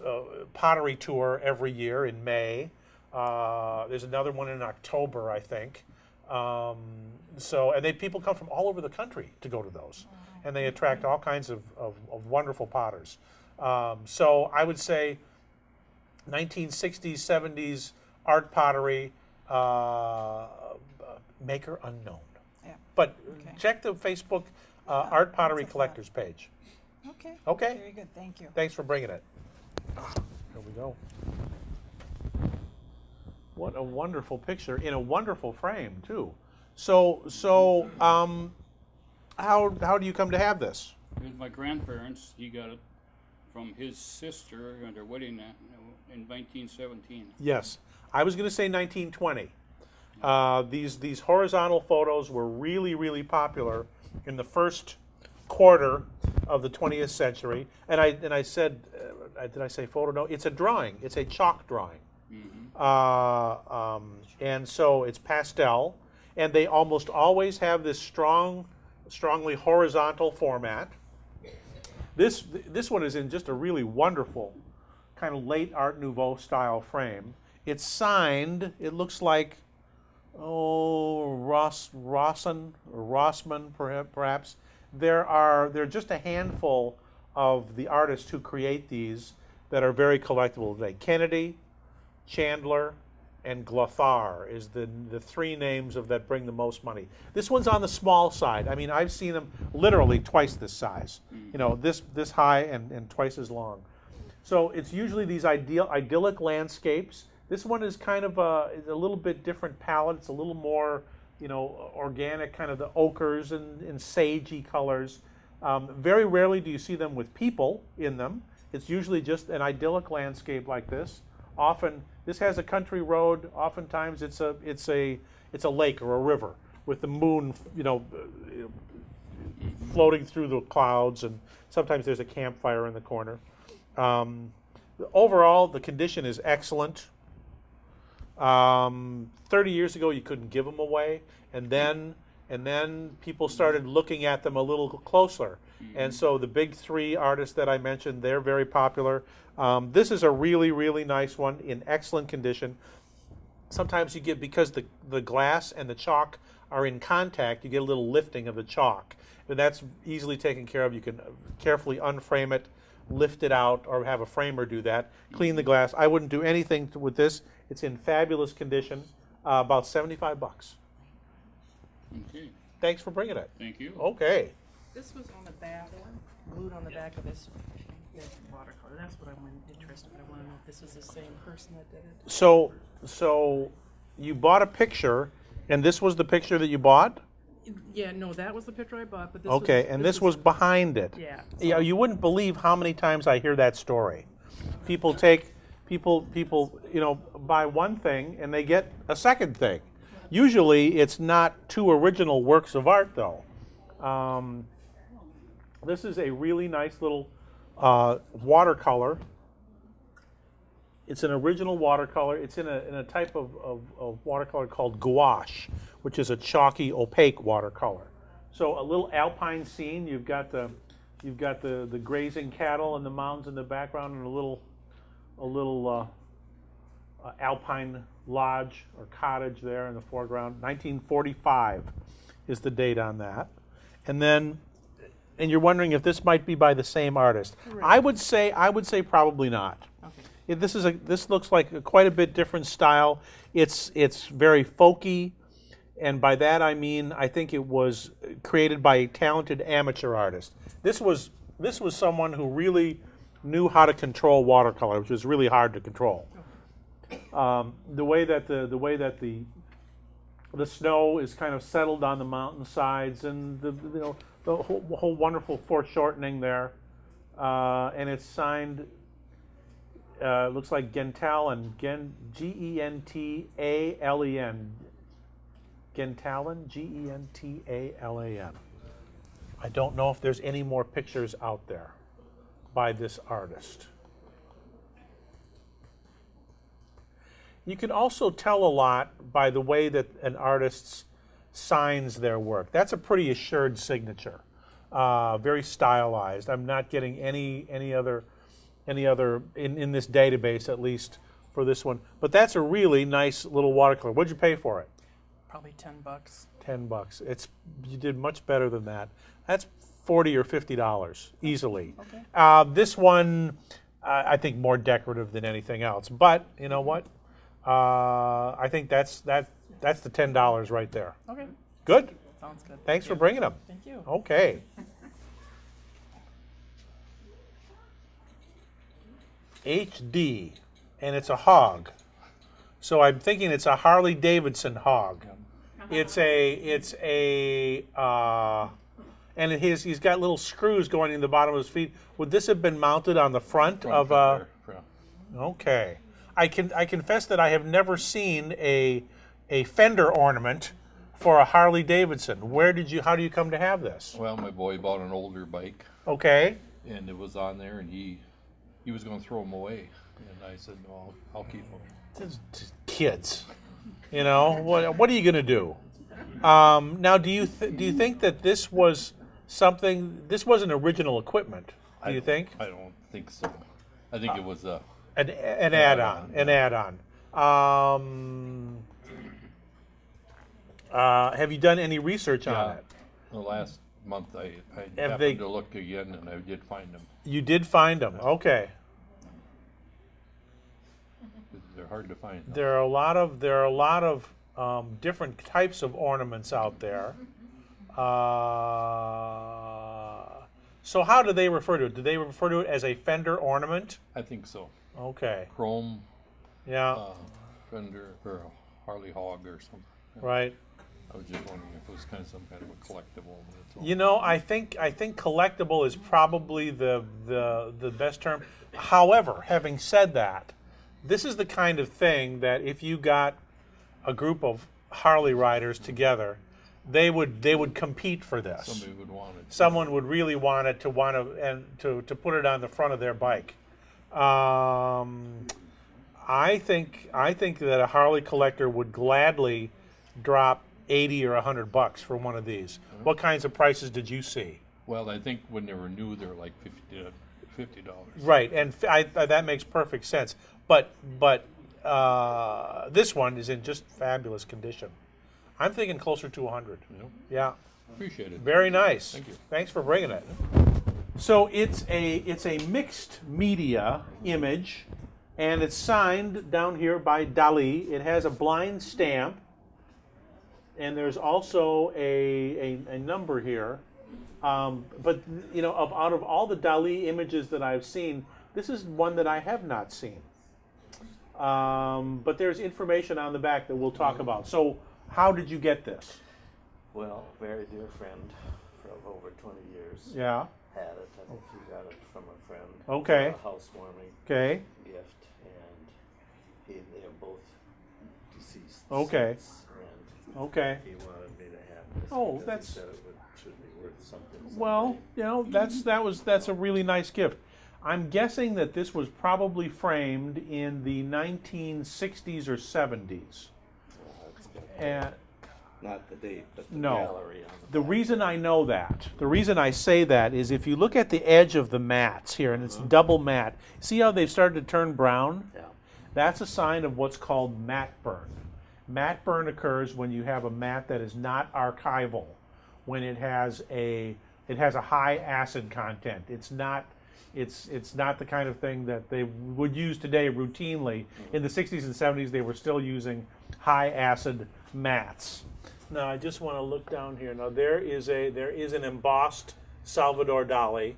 pottery tour every year in May. There's another one in October, I think. And people come from all over the country to go to those, and they attract all kinds of wonderful potters. So I would say 1960s, 70s art pottery, maker unknown. Yeah. But Okay. check the Facebook Art Pottery that's a Collectors page. Okay. Okay. Very good. Thank you. Thanks for bringing it. Here we go. What a wonderful picture in a wonderful frame too. So how do you come to have this? It was my grandparents. He got it from his sister at their wedding in 1917. Yes, I was going to say 1920. These horizontal photos were really popular in the first quarter of the 20th century. And I said, did I say photo? No, it's a drawing. It's a chalk drawing. Mm-hmm. And so it's pastel, and they almost always have this strongly horizontal format. This one is in just a really wonderful kind of late Art Nouveau style frame. It's signed. It looks like Rossman perhaps. There are just a handful of the artists who create these that are very collectible today. Kennedy, Chandler, and Glothar is the three names that bring the most money. This one's on the small side. I mean, I've seen them literally twice this size. This high and twice as long. So it's usually these idyllic landscapes. This one is kind of is a little bit different palette. It's a little more, organic, kind of the ochres and sagey colors. Very rarely do you see them with people in them. It's usually just an idyllic landscape like this. Often this has a country road. Oftentimes it's a lake or a river with the moon, floating through the clouds, and sometimes there's a campfire in the corner. Overall, the condition is excellent. 30 years ago, you couldn't give them away, and then people started looking at them a little closer. And so the big three artists that I mentioned, they're very popular. This is a really nice one in excellent condition. Sometimes you get, because the glass and the chalk are in contact, you get a little lifting of the chalk. And that's easily taken care of. You can carefully unframe it, lift it out, or have a framer do that. Clean the glass. I wouldn't do anything with this. It's in fabulous condition. About $75. Okay. Thanks for bringing it. Thank you. Okay. This was on the back, glued on the back of this watercolor. That's what I'm interested in. I want to know if this is the same person that did it. So you bought a picture, and this was the picture that you bought? Yeah, no, that was the picture I bought, but this this was behind it. Yeah. Yeah, you wouldn't believe how many times I hear that story. People buy one thing and they get a second thing. Usually it's not two original works of art, though. This is a really nice little watercolor. It's an original watercolor. It's in a type of watercolor called gouache, which is a chalky, opaque watercolor. So a little alpine scene. You've got the grazing cattle and the mountains in the background, and a little alpine lodge or cottage there in the foreground. 1945 is the date on that. And you're wondering if this might be by the same artist. Right. I would say probably not. Okay. This looks like quite a bit different style. It's very folky, and by that I mean I think it was created by a talented amateur artist. This was someone who really knew how to control watercolor, which was really hard to control. The way that the snow is kind of settled on the mountainsides, and the whole wonderful foreshortening there, and it's signed. Looks like Gentalen, Gentalen, Gentalen, Gentalen. I don't know if there's any more pictures out there by this artist. You can also tell a lot by the way that an artist signs their work. That's a pretty assured signature, very stylized. I'm not getting any other in this database, at least for this one. But that's a really nice little watercolor. What'd you pay for it? Probably $10. $10. You did much better than that. That's $40 or $50 easily. Okay. This one, I think more decorative than anything else. But you know what? I think that's the $10 right there. Okay. Good. Sounds good. Thanks for bringing them. Thank you. Okay. HD, and it's a hog. So I'm thinking it's a Harley Davidson hog. It's a and he's got little screws going in the bottom of his feet. Would this have been mounted on the front of a? Okay. I confess that I have never seen a fender ornament for a Harley Davidson. How do you come to have this? Well, my boy bought an older bike. Okay. And it was on there, and he was going to throw them away, and I said, no, I'll keep them. Kids, you know, what are you going to do? Now, do you think that this was something? This wasn't original equipment. Do you think? I don't think so. I think it was an add-on. An add-on. Have you done any research on it? The last month I happened to look again, and I did find them. You did find them. Okay. They're hard to find. There are a lot of different types of ornaments out there. So how do they refer to it? Do they refer to it as a fender ornament? I think so. Okay. Chrome. Yeah. Fender or a Harley Hog or something. Right. I was just wondering if it was some kind of a collectible. You know, I think collectible is probably the best term. However, having said that, this is the kind of thing that if you got a group of Harley riders together, they would compete for this. Somebody would want it. Someone would really want it to put it on the front of their bike. I think that a Harley collector would gladly drop $80 or $100 for one of these. Mm-hmm. What kinds of prices did you see? Well, I think when they were new, they were like $50. Right, and that makes perfect sense. But this one is in just fabulous condition. I'm thinking closer to 100. Yep. Yeah. Appreciate it. Very nice. Thank you. Thanks for bringing it. So it's a mixed media image, and it's signed down here by Dali. It has a blind stamp, and there's also a number here. But you know, out of all the Dali images that I've seen, this is one that I have not seen. But there's information on the back that we'll talk about. So how did you get this? Well, a very dear friend from over 20 years. Yeah. Had it. I think he got it from a friend. Okay. For a housewarming gift, and they are both deceased. Okay. And okay. He wanted me to have this. Oh, because that's. He said it should be worth something. Well, you know, that's a really nice gift. I'm guessing that this was probably framed in the 1960s or 70s. And not the date, but the no. gallery on the reason I know that, the reason I say that is if you look at the edge of the mats here, and it's double matte, see how they've started to turn brown? Yeah. That's a sign of what's called matte burn. Matte burn occurs when you have a mat that is not archival, when it has a high acid content. It's not the kind of thing that they would use today routinely. In the 60s and 70s, they were still using high acid mats. Now, I just want to look down here. Now, there is an embossed Salvador Dali,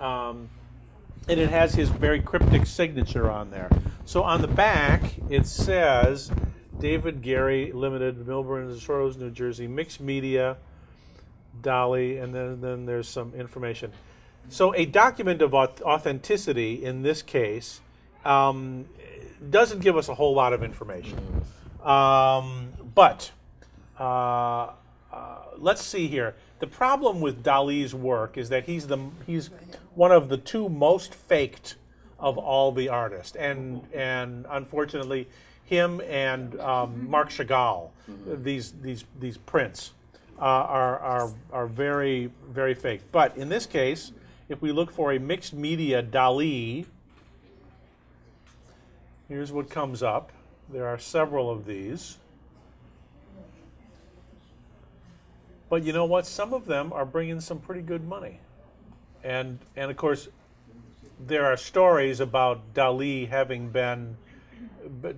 and it has his very cryptic signature on there. So on the back, it says David Gary Limited, Milburn, Shores, New Jersey, mixed media, Dali, and then there's some information. So a document of authenticity in this case doesn't give us a whole lot of information. But let's see here. The problem with Dali's work is that he's one of the two most faked of all the artists, and unfortunately, him and Marc Chagall, these prints are very, very fake. But in this case, if we look for a mixed media Dali, here's what comes up. There are several of these. But you know what? Some of them are bringing some pretty good money. And of course, there are stories about Dali having been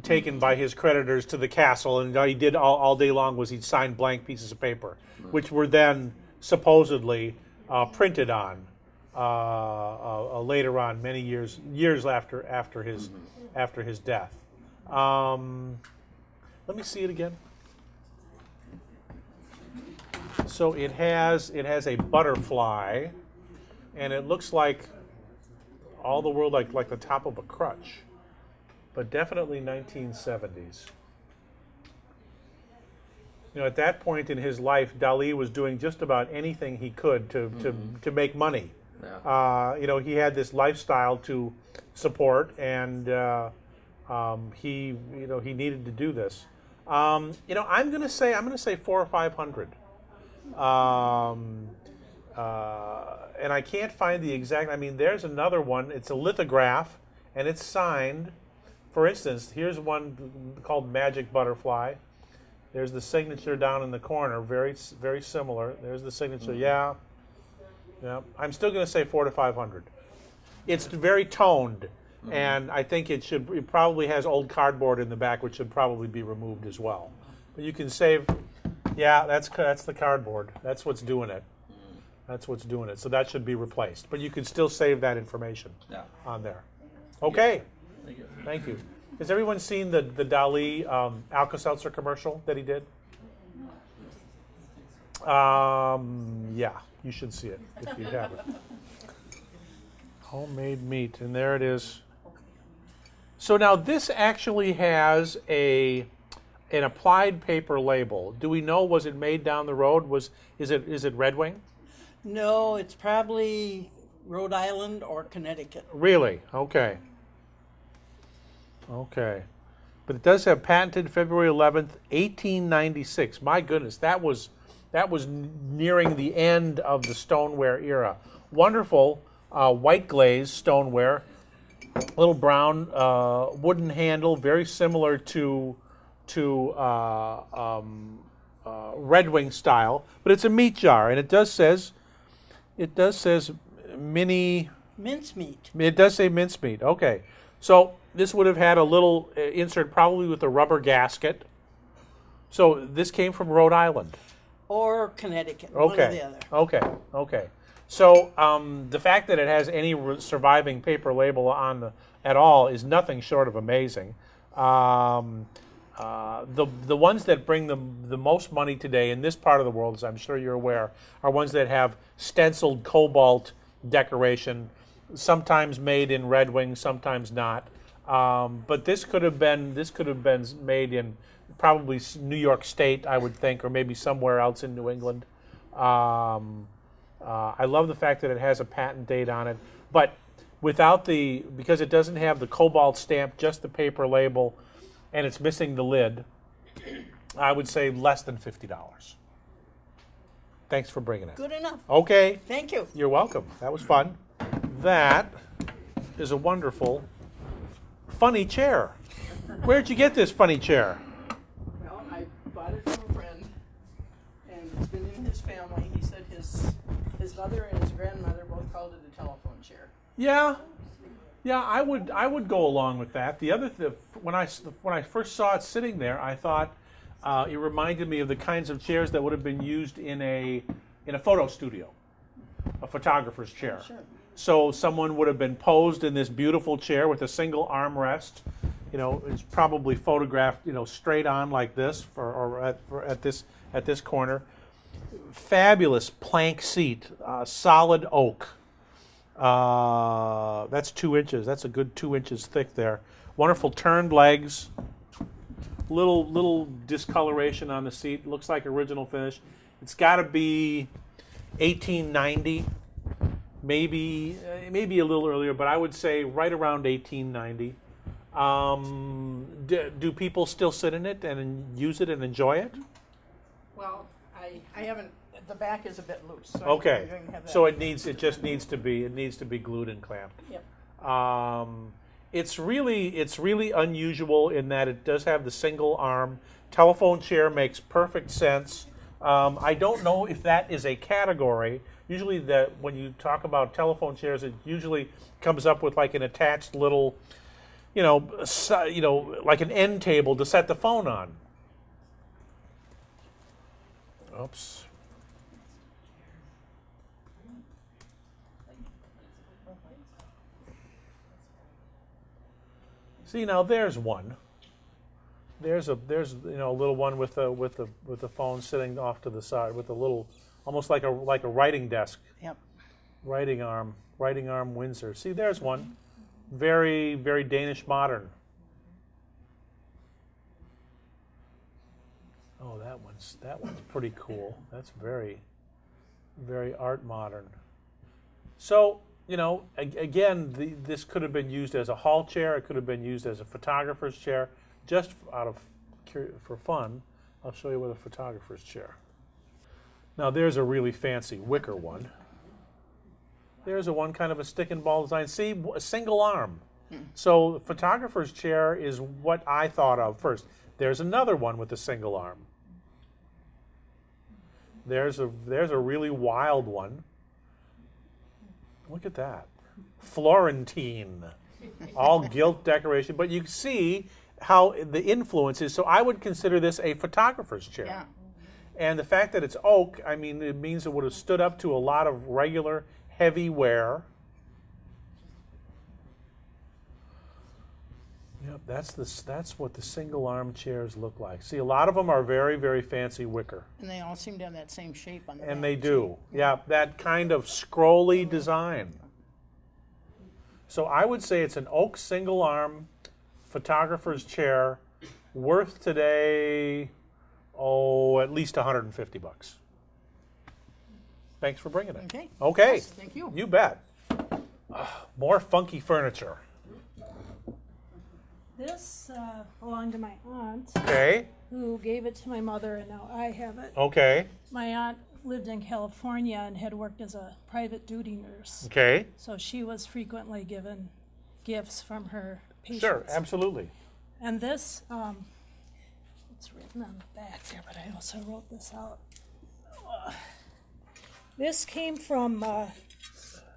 taken by his creditors to the castle, and all he did all day long was he'd sign blank pieces of paper, which were then supposedly printed on later on, many years after his death. Let me see it again. So it has a butterfly, and it looks like all the world like the top of a crutch, but definitely 1970s. You know, at that point in his life, Dali was doing just about anything he could to make money. Yeah. You know, he had this lifestyle to support, and he needed to do this. You know, I'm going to say 400 or 500. And I can't find the exact. I mean, there's another one. It's a lithograph, and it's signed. For instance, here's one called Magic Butterfly. There's the signature down in the corner, very, very similar. There's the signature. Yeah. I'm still going to say 400 to 500. It's very toned, and I think it probably has old cardboard in the back, which should probably be removed as well. But you can save. Yeah, that's the cardboard. That's what's doing it. That's what's doing it. So that should be replaced. But you can still save that information on there. Okay. Thank you. Has everyone seen the Dali Alka-Seltzer commercial that he did? Yeah, you should see it if you haven't. Homemade meat, and there it is. So now this actually has an applied paper label. Do we know, was it made down the road? Is it Red Wing? No, it's probably Rhode Island or Connecticut. Really? Okay. Okay. But it does have patented February 11th, 1896. My goodness, that was nearing the end of the stoneware era. Wonderful white glaze stoneware, little brown wooden handle, very similar to Red Wing style, but it's a meat jar, and it does says mini mincemeat. It does say mincemeat. Okay, so this would have had a little insert, probably with a rubber gasket. So this came from Rhode Island or Connecticut. Okay. One or the other. Okay. So the fact that it has any surviving paper label on at all is nothing short of amazing. The ones that bring the most money today in this part of the world, as I'm sure you're aware, are ones that have stenciled cobalt decoration, sometimes made in Red Wing, sometimes not. But this could have been made in probably New York State, I would think, or maybe somewhere else in New England. I love the fact that it has a patent date on it, but because it doesn't have the cobalt stamp, just the paper label, and it's missing the lid, I would say less than $50. Thanks for bringing it. Good enough. Okay. Thank you. You're welcome. That was fun. That is a wonderful, funny chair. Where'd you get this funny chair? Well, I bought it from a friend, and it's been in his family. He said his mother and his grandmother both called it a telephone chair. Yeah, I would go along with that. The other thing, when I first saw it sitting there, I thought it reminded me of the kinds of chairs that would have been used in a photo studio, a photographer's chair. Sure. So someone would have been posed in this beautiful chair with a single armrest. You know, it's probably photographed, straight on like this, or at this corner. Fabulous plank seat, solid oak. That's 2 inches. That's a good 2 inches thick there. Wonderful turned legs. Little discoloration on the seat. Looks like original finish. It's got to be 1890. maybe maybe a little earlier, but I would say right around 1890. Do people still sit in it and use it and enjoy it? Well, I haven't. The back is a bit loose. So Okay, I'm going to have that. so it just needs to be glued and clamped. Yep. It's really unusual in that it does have the single arm. Telephone chair makes perfect sense. I don't know if that is a category. Usually, when you talk about telephone chairs, it usually comes up with like an attached little, like an end table to set the phone on. Oops. See, now there's one. There's a little one with the phone sitting off to the side with a little, almost like a writing desk. Yep. Writing arm Windsor. See, there's one. Very, very Danish modern. Oh, that one's pretty cool. That's very, very art modern. So, again, this could have been used as a hall chair. It could have been used as a photographer's chair. Just for fun, I'll show you with a photographer's chair. Now, there's a really fancy wicker one. There's a one kind of a stick and ball design. See, a single arm. So, photographer's chair is what I thought of first. There's another one with a single arm. There's a really wild one. Look at that. Florentine. All gilt decoration. But you see how the influence is. So I would consider this a photographer's chair. Yeah. And the fact that it's oak, I mean, it means it would have stood up to a lot of regular heavy ware. Yep, that's what the single arm chairs look like. See, a lot of them are very, very fancy wicker. And they all seem to have that same shape on the And back, they too. do. Yeah, that kind of scrolly design. So I would say it's an oak single arm photographer's chair, worth today, at least $150. Thanks for bringing it. Okay. Okay. Yes, thank you. You bet. More funky furniture. This belonged to my aunt, Okay. who gave it to my mother, and now I have it. Okay. My aunt lived in California and had worked as a private duty nurse. Okay. So she was frequently given gifts from her patients. Sure, absolutely. And this, it's written on the back there, but I also wrote this out. This came from,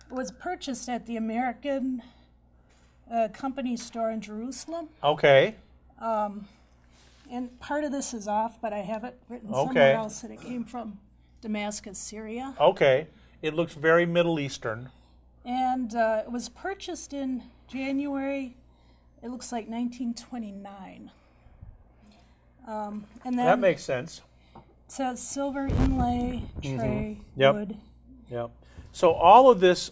was purchased at the American company store in Jerusalem. Okay. And part of this is off, but I have it written Okay. somewhere else that it came from Damascus, Syria. Okay. It looks very Middle Eastern. And it was purchased in January, it looks like 1929. And then That makes sense. it says silver inlay, tray, Yep. wood. Yep. So all of this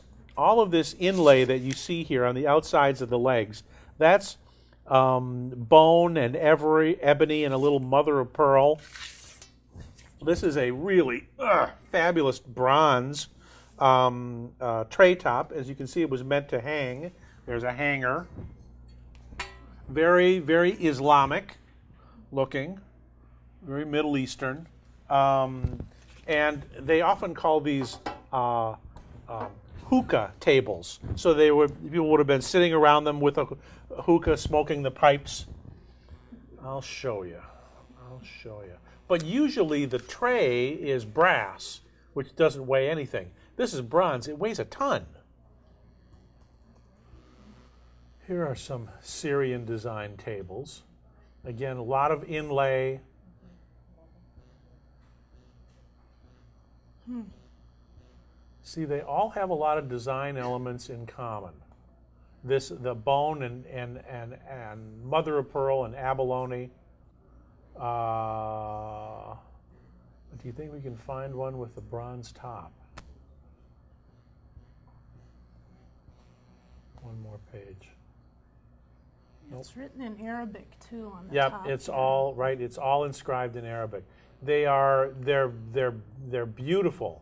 inlay that you see here on the outsides of the legs, that's bone and ebony and a little mother of pearl. This is a really fabulous bronze tray top. As you can see, it was meant to hang. There's a hanger. Very, very Islamic looking, very Middle Eastern. And they often call these hookah tables. So people would have been sitting around them with a hookah, smoking the pipes. I'll show you. But usually the tray is brass, which doesn't weigh anything. This is bronze. It weighs a ton. Here are some Syrian design tables. Again, a lot of inlay. See, they all have a lot of design elements in common. The bone and mother of pearl and abalone. Do you think we can find one with the bronze top? One more page. It's written in Arabic too on the Yep, top. it's all right. It's all inscribed in Arabic. They're beautiful.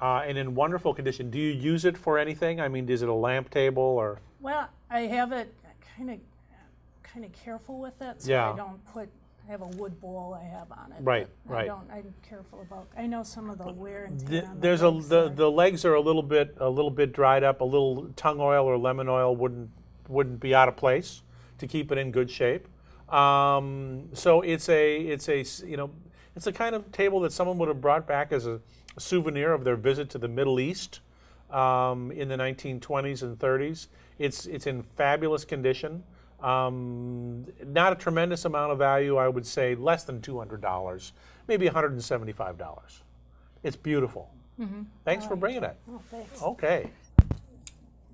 and in wonderful condition. Do you use it for anything? I mean, is it a lamp table or? Well, I have it kind of careful with it, so Yeah. I don't put. I have a wood bowl I have on it. Right, but right. I'm careful about. I know some of the wear and tear on There's the legs there. the legs are a little bit dried up. A little tongue oil or lemon oil wouldn't be out of place to keep it in good shape. So it's a kind of table that someone would have brought back as a souvenir of their visit to the Middle East in the 1920s and 30s. It's in fabulous condition. Not a tremendous amount of value, I would say less than $200, maybe $175. It's beautiful. Mm-hmm. Thanks for bringing it. Oh, thanks. Okay.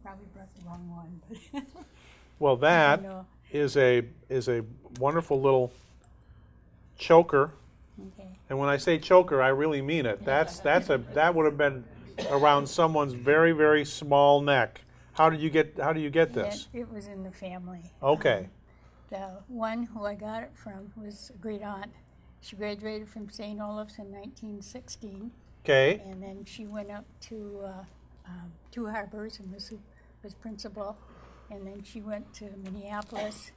Probably brought the wrong one. Well, that know. is a wonderful little choker. Okay. And when I say choker, I really mean it. That would have been around someone's very, very small neck. How do you get this? It was in the family. Okay. The one who I got it from was a great aunt. She graduated from St. Olaf's in 1916. Okay. And then she went up to Two Harbors and was principal. And then she went to Minneapolis,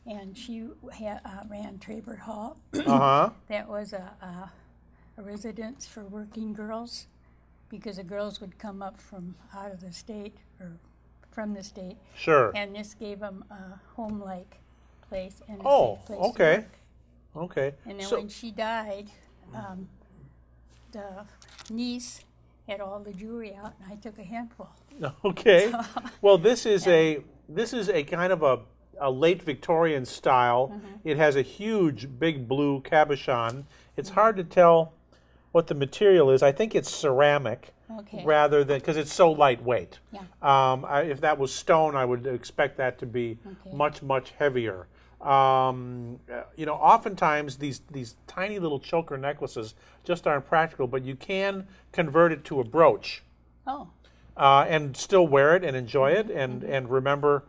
and she ran Trabert Hall. Uh-huh. That was a residence for working girls, because the girls would come up from out of the state or from the state. Sure. And this gave them a home-like place and a Oh, safe place okay. to work. Okay. And then So- when she died, the niece had all the jewelry out, and I took a handful. Okay. So- Well, this is a kind of a late Victorian style. Mm-hmm. It has a huge, big blue cabochon. It's hard to tell what the material is. I think it's ceramic Okay. rather than, because it's so lightweight. Yeah. If that was stone, I would expect that to be Okay. much, much heavier. Oftentimes these tiny little choker necklaces just aren't practical, but you can convert it to a brooch. Oh. And still wear it and enjoy it and remember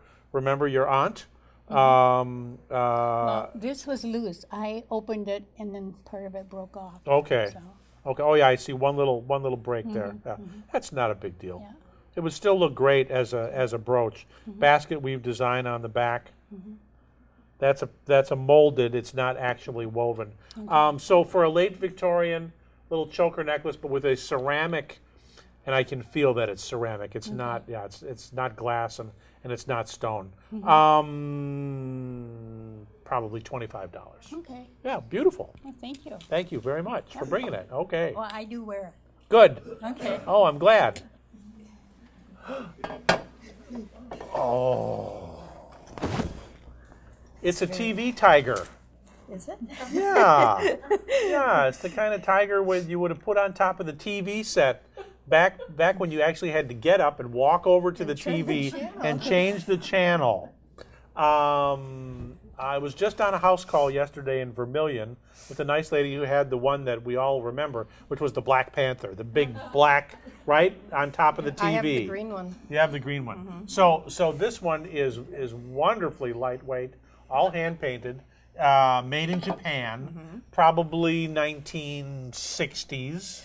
your aunt. Well, this was loose. I opened it, and then part of it broke off. Okay. So, Okay. Oh yeah, I see one little break there. Yeah. That's not a big deal. yeah. It would still look great as a brooch. Basket weave design on the back. That's a molded. It's not actually woven. So for a late Victorian little choker necklace, but with a ceramic, and I can feel that it's ceramic. It's not. Yeah. It's not glass and it's not stone. Probably $25. Okay. Yeah. Beautiful. Well, thank you. Thank you very much for bringing it. Okay. Well, I do wear it. Good. Okay. Oh, I'm glad. Oh. It's a TV tiger. Is it? Yeah. Yeah, it's the kind of tiger you would have put on top of the TV set back when you actually had to get up and walk over to the TV and change the channel. I was just on a house call yesterday in Vermilion with a nice lady who had the one that we all remember, which was the Black Panther, the big black, right, on top of the TV. I have the green one. You have the green one. So this one is wonderfully lightweight, all hand painted, made in Japan, probably 1960s.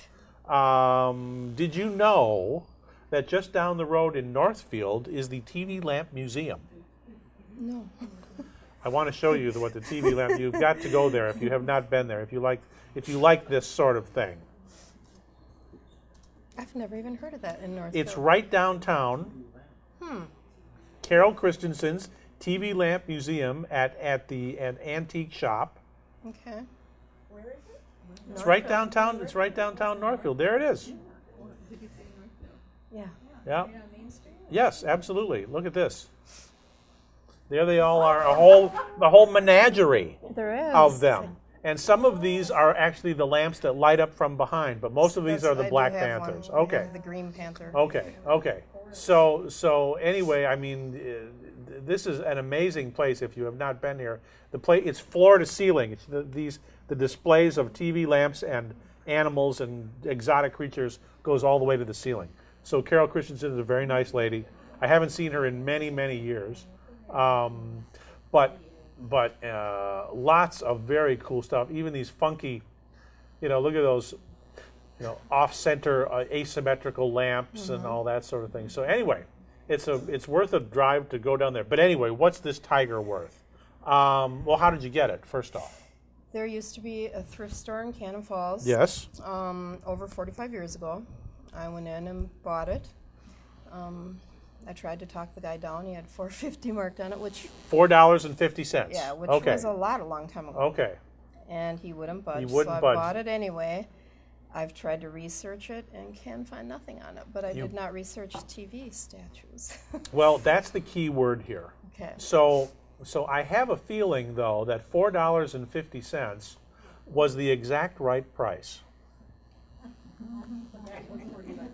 Did you know that just down the road in Northfield is the TV Lamp Museum? No. I want to show you what the TV lamp. You've got to go there if you have not been there. If you like this sort of thing. I've never even heard of that in Northfield. It's right downtown. Carol Christensen's TV Lamp Museum at an antique shop. Okay. Where is it? It's right downtown. It's right downtown Northfield. There it is. Yeah. Yeah. Right on Main Street? Yes, absolutely. Look at this. There they all are, a whole menagerie There is. of them. And some of these are actually the lamps that light up from behind, but most of these are the I do Black have Panthers. one. I Okay. have the Green Panther. Okay. So anyway, I mean, this is an amazing place if you have not been here. It's floor to ceiling. It's the displays of TV lamps and animals and exotic creatures goes all the way to the ceiling. So Carol Christensen is a very nice lady. I haven't seen her in many, many years. But lots of very cool stuff. Even these funky, look at those off-center asymmetrical lamps and all that sort of thing. So anyway, it's worth a drive to go down there. But anyway, what's this tiger worth? Well, how did you get it, first off? There used to be a thrift store in Cannon Falls. Yes. Over 45 years ago. I went in and bought it. I tried to talk the guy down. He had $4.50 marked on it, which $4.50. yeah, which okay. was a long time ago. Okay. And he wouldn't budge. He wouldn't so budge. I bought it anyway. I've tried to research it and can find nothing on it. But I did not research TV statues. Well, that's the key word here. Okay. So I have a feeling, though, that $4.50 was the exact right price.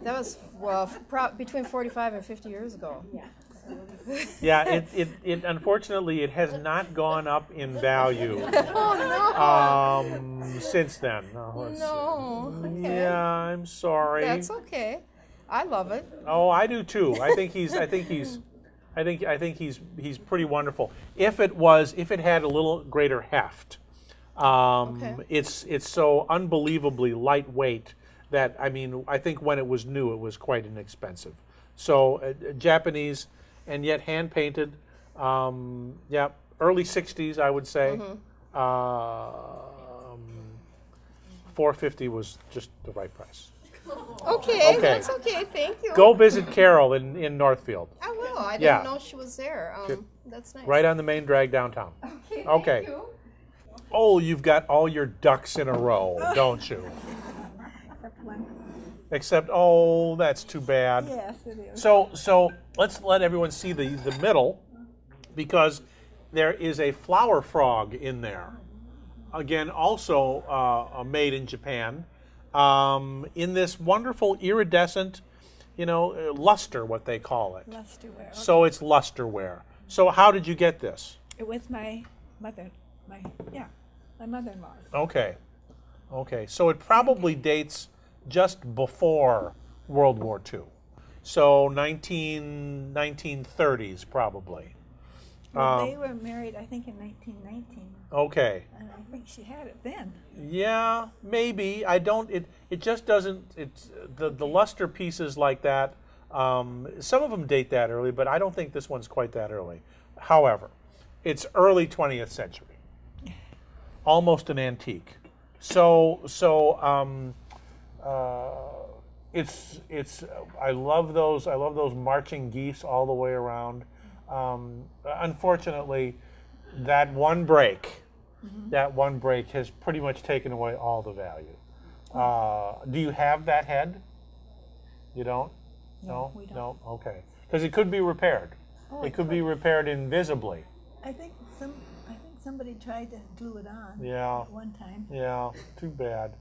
That was, between 45 and 50 years ago. Yeah, it unfortunately, it has not gone up in value since then. No. Okay. Yeah, I'm sorry. That's okay. I love it. Oh, I do too. I think he's pretty wonderful. If it had a little greater heft, it's so unbelievably lightweight that, I mean, I think when it was new, it was quite inexpensive. So Japanese and yet hand painted. Yeah, early '60s, I would say. $4.50 was just the right price. Okay, that's okay. Thank you. Go visit Carol in Northfield. I will. I didn't know she was there. That's nice. Right on the main drag downtown. Okay. Thank you. Oh, you've got all your ducks in a row, don't you? Except, oh, that's too bad. Yes, it is. So let's let everyone see the middle, because there is a flower frog in there. Again, also made in Japan. In this wonderful iridescent, luster, what they call it. Lusterware. Okay. So it's lusterware. So how did you get this? It was my mother-in-law. Okay. So it probably dates just before World War II. So 1930s probably. Well, they were married, I think, in 1919. Okay. And I think she had it then. Yeah, maybe. I don't. It just doesn't. It's the luster pieces like that. Some of them date that early, but I don't think this one's quite that early. However, it's early 20th century, almost an antique. It's. I love those. I love those marching geese all the way around. Unfortunately, that one break has pretty much taken away all the value. Do you have that head? You don't? No, we don't. No? Okay. Because it could be repaired. It could be repaired invisibly. I think somebody tried to glue it on Yeah. at one time. Yeah. Too bad.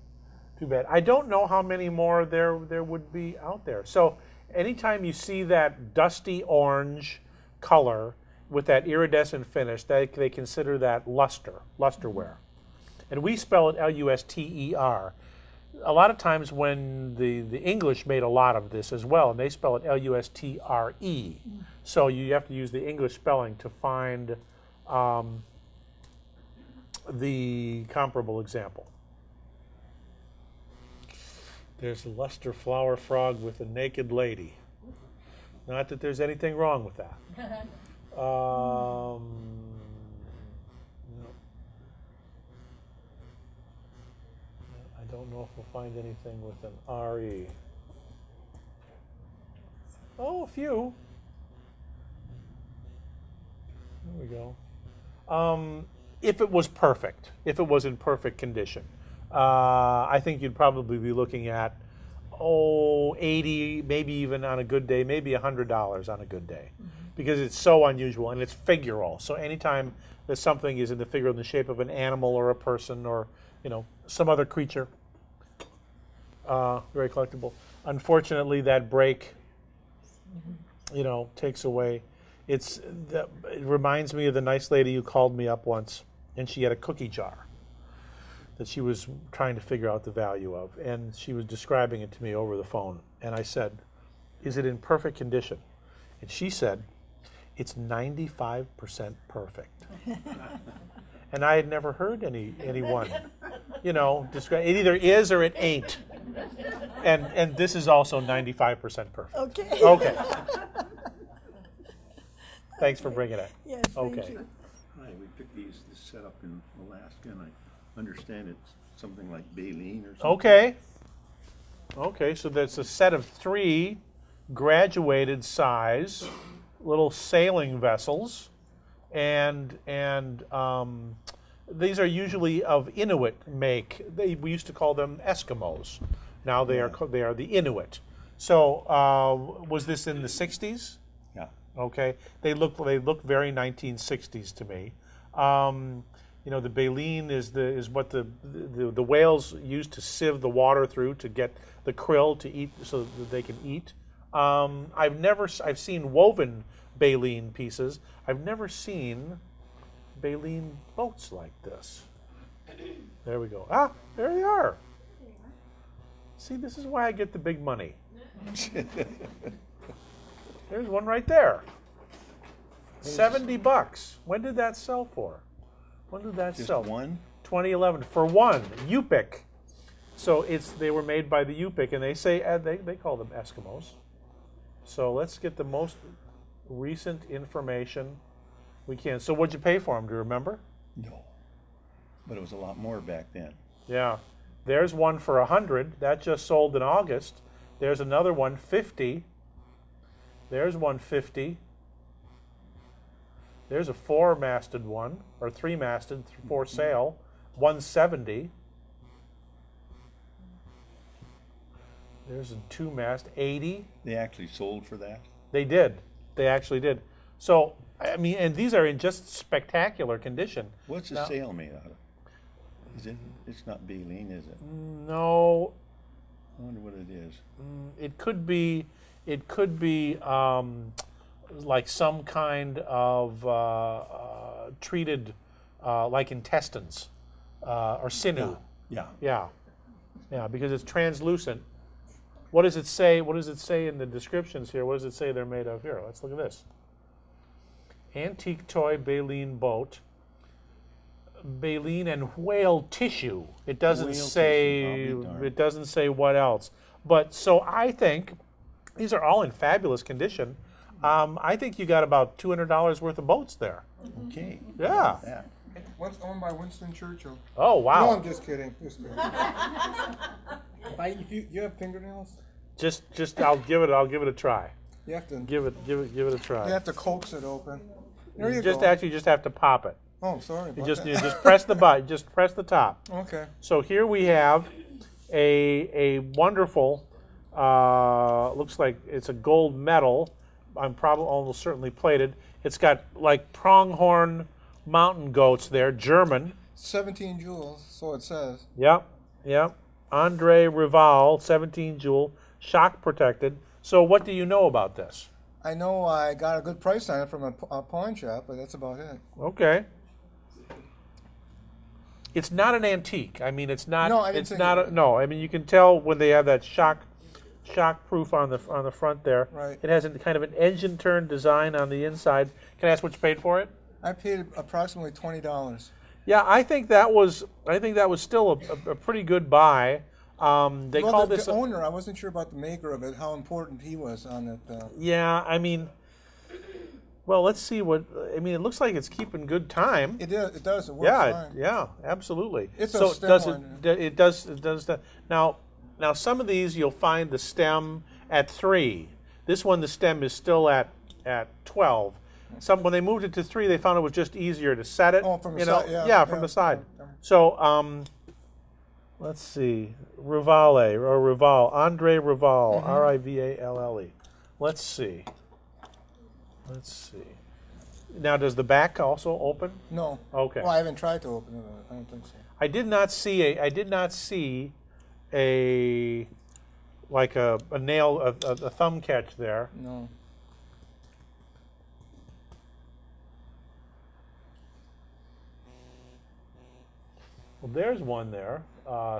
I don't know how many more there would be out there. So anytime you see that dusty orange color with that iridescent finish, they consider that lusterware. And we spell it Luster. A lot of times when the English made a lot of this as well, and they spell it Lustre. So you have to use the English spelling to find the comparable example. There's a luster flower frog with a naked lady. Not that there's anything wrong with that. No. I don't know if we'll find anything with an RE. Oh, a few. There we go. If it was perfect, if it was in perfect condition, I think you'd probably be looking at 80, maybe even on a good day, maybe $100 on a good day, because it's so unusual and it's figural. So anytime that something is in the figure in the shape of an animal or a person or some other creature, very collectible. Unfortunately, that break, takes away. It reminds me of the nice lady who called me up once, and she had a cookie jar that she was trying to figure out the value of, and she was describing it to me over the phone. And I said, "Is it in perfect condition?" And she said, "It's 95% perfect." And I had never heard anyone you know, describe. It either is or it ain't. And this is also 95% perfect. Okay. Okay. Thanks for bringing it. Yes, thank Okay. you. Hi, we picked this set up in Alaska, and I understand it's something like Baleen or something. Okay. Okay, so that's a set of 3 graduated size little sailing vessels, and these are usually of Inuit make. We used to call them Eskimos. Now they are the Inuit. So was this in the 60s? Yeah. Okay. They look very 1960s to me. You know, the baleen is what the whales use to sieve the water through to get the krill to eat, so that they can eat. I've seen woven baleen pieces. I've never seen baleen boats like this. There we go. Ah, there they are. See, this is why I get the big money. There's one right there. $70. When did that sell for? When did that sell? Just one? 2011 for one. Yupik. So they were made by the Yupik, and they say they call them Eskimos. So let's get the most recent information we can. So what'd you pay for them? Do you remember? No, but it was a lot more back then. Yeah. There's one for 100. That just sold in August. There's another one, 50. There's one, 50. There's a 4-masted one, or 3-masted for sale, 170. There's a 2-mast, 80. They actually sold for that? They did. They actually did. So, I mean, and these are in just spectacular condition. What's the sail made out of? It's not baleen, is it? No. I wonder what it is. It could be like some kind of treated, like intestines or sinew. Yeah. Yeah, because it's translucent. What does it say? What does it say in the descriptions here? What does it say they're made of here? Let's look at this. Antique toy baleen boat. Baleen and whale tissue. It doesn't say. It doesn't say what else. But so I think these are all in fabulous condition. I think you got about $200 worth of boats there. Okay. Yeah. Once owned by Winston Churchill. Oh wow. No, I'm just kidding. Just kidding. If you have fingernails? Just I'll give it a try. You have to give it a try. You have to coax it open. There you just go. actually just have to pop it. Oh, sorry. You just press the button. Just press the top. Okay. So here we have a wonderful. Looks like it's a gold medal. I'm probably almost certainly plated. It's got like pronghorn mountain goats there, German. 17 jewels, so it says. Yep. Andre Rival, 17 jewel, shock protected. So what do you know about this? I know I got a good price on it from a pawn shop, but that's about it. Okay. It's not an antique. I mean, it's not. No, I didn't it's think not. it- No, I mean you can tell when they have that shock proof on the front there. Right. It has a kind of an engine turn design on the inside. Can I ask what you paid for it? I paid approximately $20. Yeah, I think that was still a pretty good buy. They Well, call the this. owner. I wasn't sure about the maker of it, how important he was on it. Yeah, I mean, well, let's see what. I mean, it looks like it's keeping good time. It is. It does. It works fine. Yeah, absolutely. It's a so stem does one. it does that. Now some of these you'll find the stem at 3. This one the stem is still at 12. When they moved it to 3, they found it was just easier to set it. Oh, from the side, from the side. So let's see, Rival, Andre Rival, Rivalle. Let's see. Now, does the back also open? No. Okay. Well, I haven't tried to open it. I don't think so. I did not see a like a nail, a thumb catch there. No. Well, there's one there.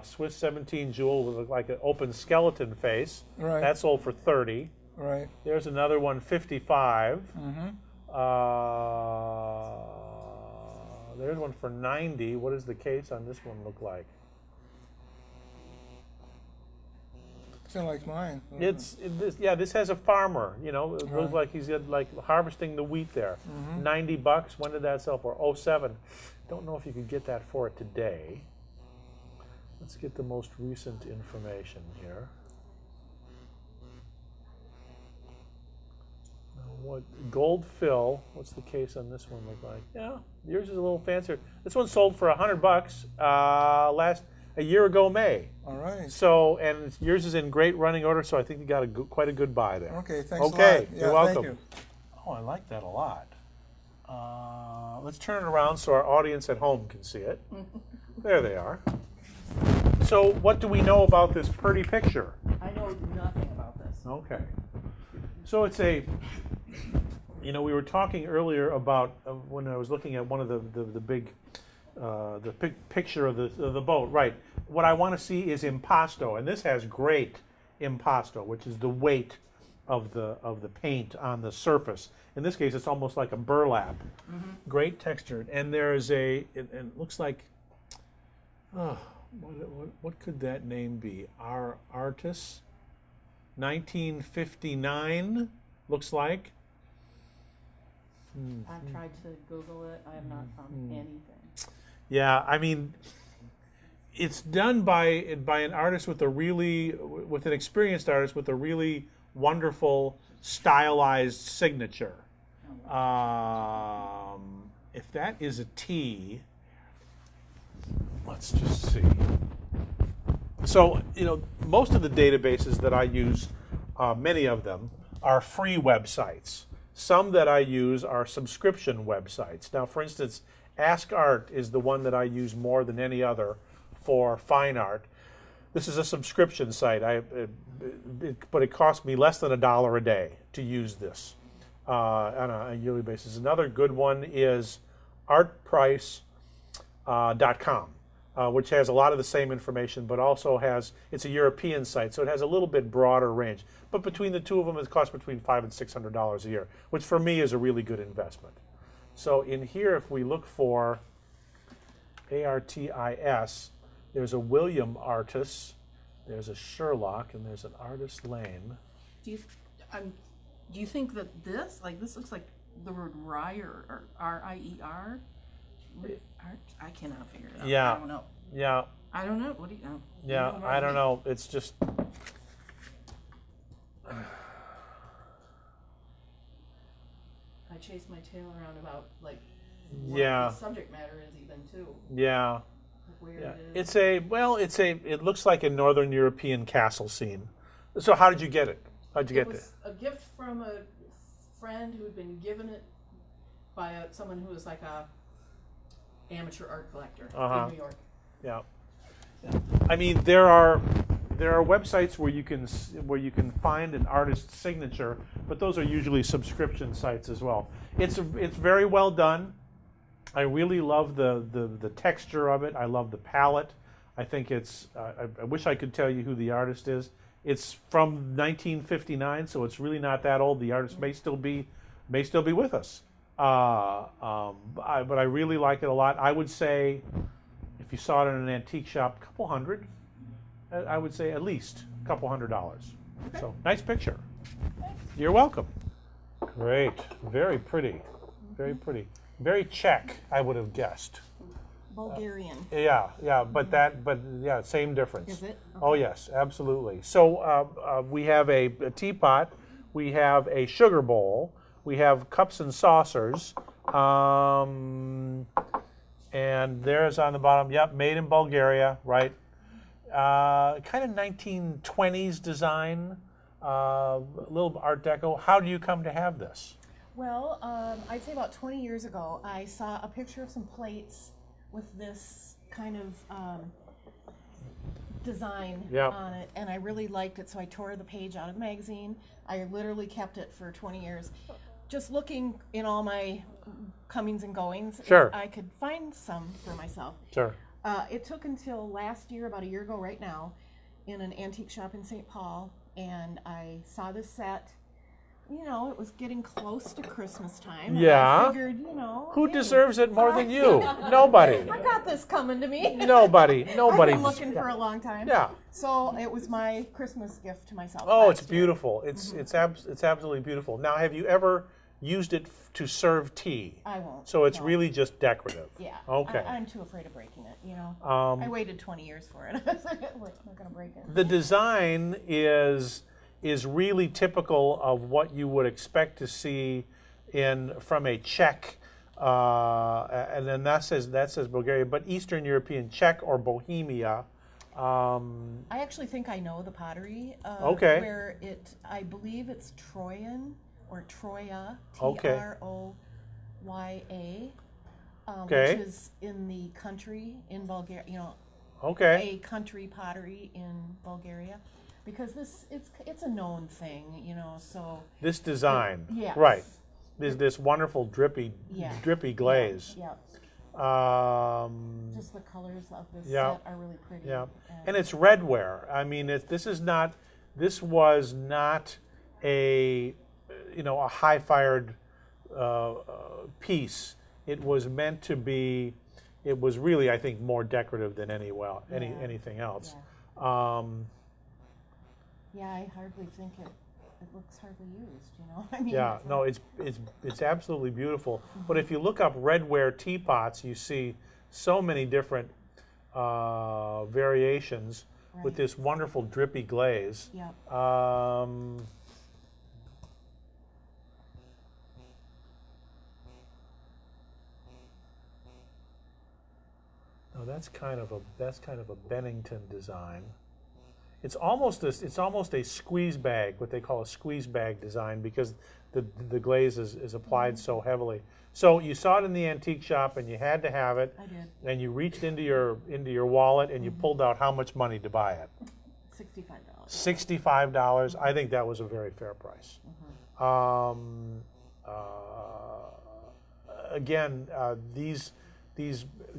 Swiss 17 jewel with like an open skeleton face. Right. That sold for 30. Right. There's another one, 55. Mm-hmm. There's one for 90. What does the case on this one look like? Sound like mine. This has a farmer. You know, it looks like he's like harvesting the wheat there. $90. When did that sell for? 07. Don't know if you could get that for it today. Let's get the most recent information here. What gold fill? What's the case on this one look like? Yeah, yours is a little fancier. This one sold for $100 a year ago May. All right. So, and yours is in great running order, so I think you got quite a good buy there. Okay, thanks a lot. Okay, Yeah, you're welcome. thank you. Oh, I like that a lot. Let's turn it around so our audience at home can see it. There they are. So, what do we know about this pretty picture? I know nothing about this. Okay. So it's a, you know, we were talking earlier about when I was looking at one of the big, picture of the boat. Right. What I want to see is impasto, and this has great impasto, which is the weight of the paint on the surface. In this case, it's almost like a burlap. Great textured, and there is it looks like, what could that name be? Our artist. 1959 looks like. I've tried to Google it. I have not found anything. Yeah, I mean, it's done by an artist with an experienced artist with a really wonderful stylized signature. If that is a T, let's just see. So, you know, most of the databases that I use, many of them, are free websites. Some that I use are subscription websites. Now, for instance, Ask Art is the one that I use more than any other for fine art. This is a subscription site, but it costs me less than $1 a day to use this on a yearly basis. Another good one is artprice.com. Which has a lot of the same information, but also it's a European site, so it has a little bit broader range. But between the two of them, it costs between $500 and $600 a year, which for me is a really good investment. So in here, if we look for ARTIS, there's a William Artis, there's a Sherlock, and there's an Artist Lane. Do you think that this looks like the word Rier or R-I-E-R? I cannot figure it out. Yeah. I don't know. Yeah. I don't know. What do you know? Yeah, I don't know. It's just. I chase my tail around about what the subject matter is even too. Yeah. Where Yeah. it is. It looks like a Northern European castle scene. So how did you get it? How'd you get this? A gift from a friend who had been given it by someone who was like a amateur art collector in New York. Yeah. I mean, there are websites where you can find an artist's signature, but those are usually subscription sites as well. It's very well done. I really love the texture of it. I love the palette. I think it's. I wish I could tell you who the artist is. It's from 1959, so it's really not that old. The artist may still be with us. But I really like it a lot. I would say, if you saw it in an antique shop, a couple hundred. I would say at least a couple $100. Okay. So nice picture. Thanks. You're welcome. Great, very pretty, very pretty, very Czech. I would have guessed. Bulgarian. But same difference. Is it? Okay. Oh yes, absolutely. So we have a teapot, we have a sugar bowl, we have cups and saucers, and there's on the bottom. Yep, made in Bulgaria, right? Kind of 1920s design, a little Art Deco. How do you come to have this? Well, I'd say about 20 years ago, I saw a picture of some plates with this kind of design on it, and I really liked it, so I tore the page out of the magazine. I literally kept it for 20 years. Just looking in all my comings and goings, if I could find some for myself. Sure. It took until last year, about a year ago right now, in an antique shop in St. Paul, and I saw this set, you know, it was getting close to Christmas time. Yeah. And I figured, you know. Who hey, deserves it more than you? Nobody. I got this coming to me. Nobody. Nobody. I've been looking for a long time. Yeah. So it was my Christmas gift to myself. Oh, it's last year. beautiful. It's it's absolutely beautiful. Now, have you ever used it to serve tea? I won't. So it's no. really just decorative. Yeah. Okay. I'm too afraid of breaking it. You know. Um, I waited 20 years for it. I was like, I'm not gonna break it. The design is really typical of what you would expect to see from a Czech, and then that says Bulgaria, but Eastern European, Czech or Bohemia. I actually think I know the pottery. Okay. Where I believe it's Troyan or Troya, Okay. Troya, Okay. which is in the country in Bulgaria. You know. Okay. A country pottery in Bulgaria. Because it's a known thing, you know, so. This design. Yes. Right. There's this wonderful drippy glaze. Yeah. Just the colors of this set are really pretty. Yeah. And it's redware. I mean, this was not a, you know, a high-fired piece. It was meant to be, it was really, I think, more decorative than anything else. Yeah. Yeah, I hardly think it looks hardly used, you know. I mean, yeah, no, it's absolutely beautiful. But if you look up redware teapots, you see so many different variations with this wonderful drippy glaze. Yep. No, that's kind of a Bennington design. It's almost a squeeze bag, what they call a squeeze bag design, because the glaze is applied so heavily. So you saw it in the antique shop and you had to have it. I did. And you reached into your wallet and you pulled out how much money to buy it? $65. $65. I think that was a very fair price. Again, these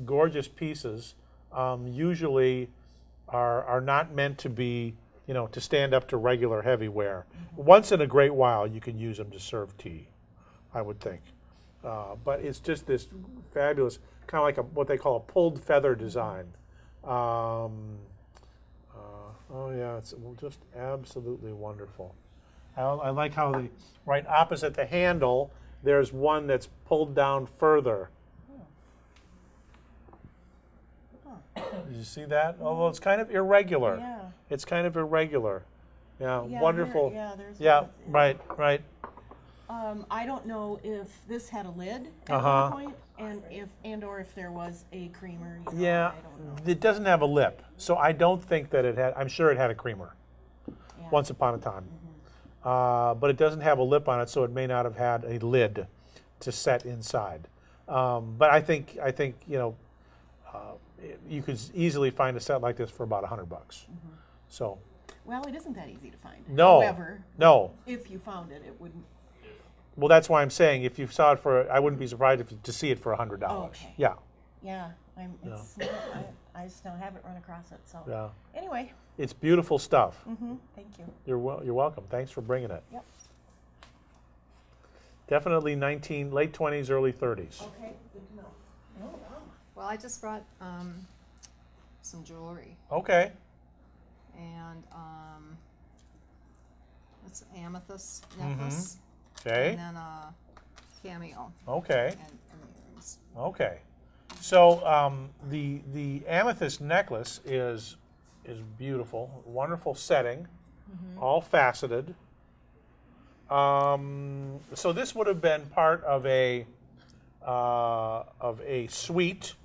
gorgeous pieces usually are not meant to be, you know, to stand up to regular heavy ware. Once in a great while, you can use them to serve tea, I would think. But it's just this fabulous, kind of like what they call a pulled feather design. Oh yeah, it's just absolutely wonderful. I like how right opposite the handle, there's one that's pulled down further. Did you see that? Although it's kind of irregular. Yeah. It's kind of irregular. Yeah, Yeah, wonderful. there's yeah, one. right. I don't know if this had a lid at Uh-huh. one point, or if there was a creamer. You know, Yeah, I don't know. it doesn't have a lip, so I don't think that it had. I'm sure it had a creamer once upon a time, but it doesn't have a lip on it, so it may not have had a lid to set inside. But I think you know. You could easily find a set like this for about $100. So. Well, it isn't that easy to find. No. However, no. If you found it, it wouldn't. Well, that's why I'm saying if you saw it I wouldn't be surprised to see it for $100. Oh, okay. Yeah. Yeah, I just don't have it run across it. So. Yeah. Anyway. It's beautiful stuff. Thank you. You're welcome. Thanks for bringing it. Yep. Definitely late 20s, early 30s. Okay, good to know. Well, I just brought some jewelry. Okay. And it's an amethyst necklace. Okay. And then a cameo. Okay. And earrings. Okay. So the amethyst necklace is beautiful, wonderful setting, all faceted. So this would have been part of a suite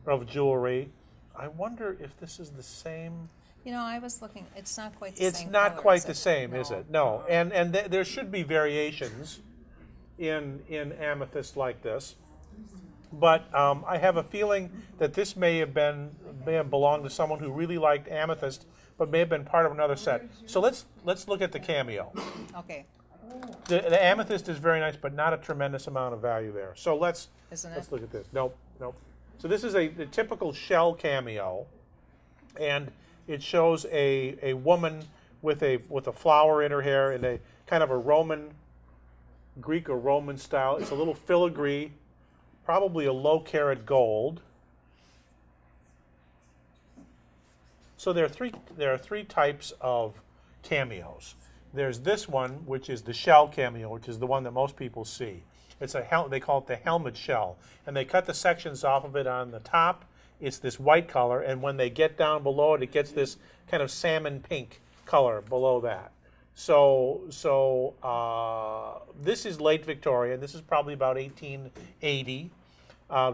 of jewelry. I wonder if this is the same. You know, I was looking. It's not quite the same. It's not color, quite is the it? same, No. is it? No. And there should be variations in amethyst like this. But I have a feeling that this may have belonged to someone who really liked amethyst, but may have been part of another set. So let's look at the cameo. Okay. The amethyst is very nice, but not a tremendous amount of value there. So let's look at this. Nope. So this is the typical shell cameo, and it shows a woman with a flower in her hair and a kind of a Roman Greek or Roman style. It's a little filigree, probably a low carat gold. So there are three types of cameos. There's this one, which is the shell cameo, which is the one that most people see. It's they call it the helmet shell, and they cut the sections off of it on the top. It's this white color, and when they get down below it, it gets this kind of salmon pink color below that. So this is late Victorian. This is probably about 1880.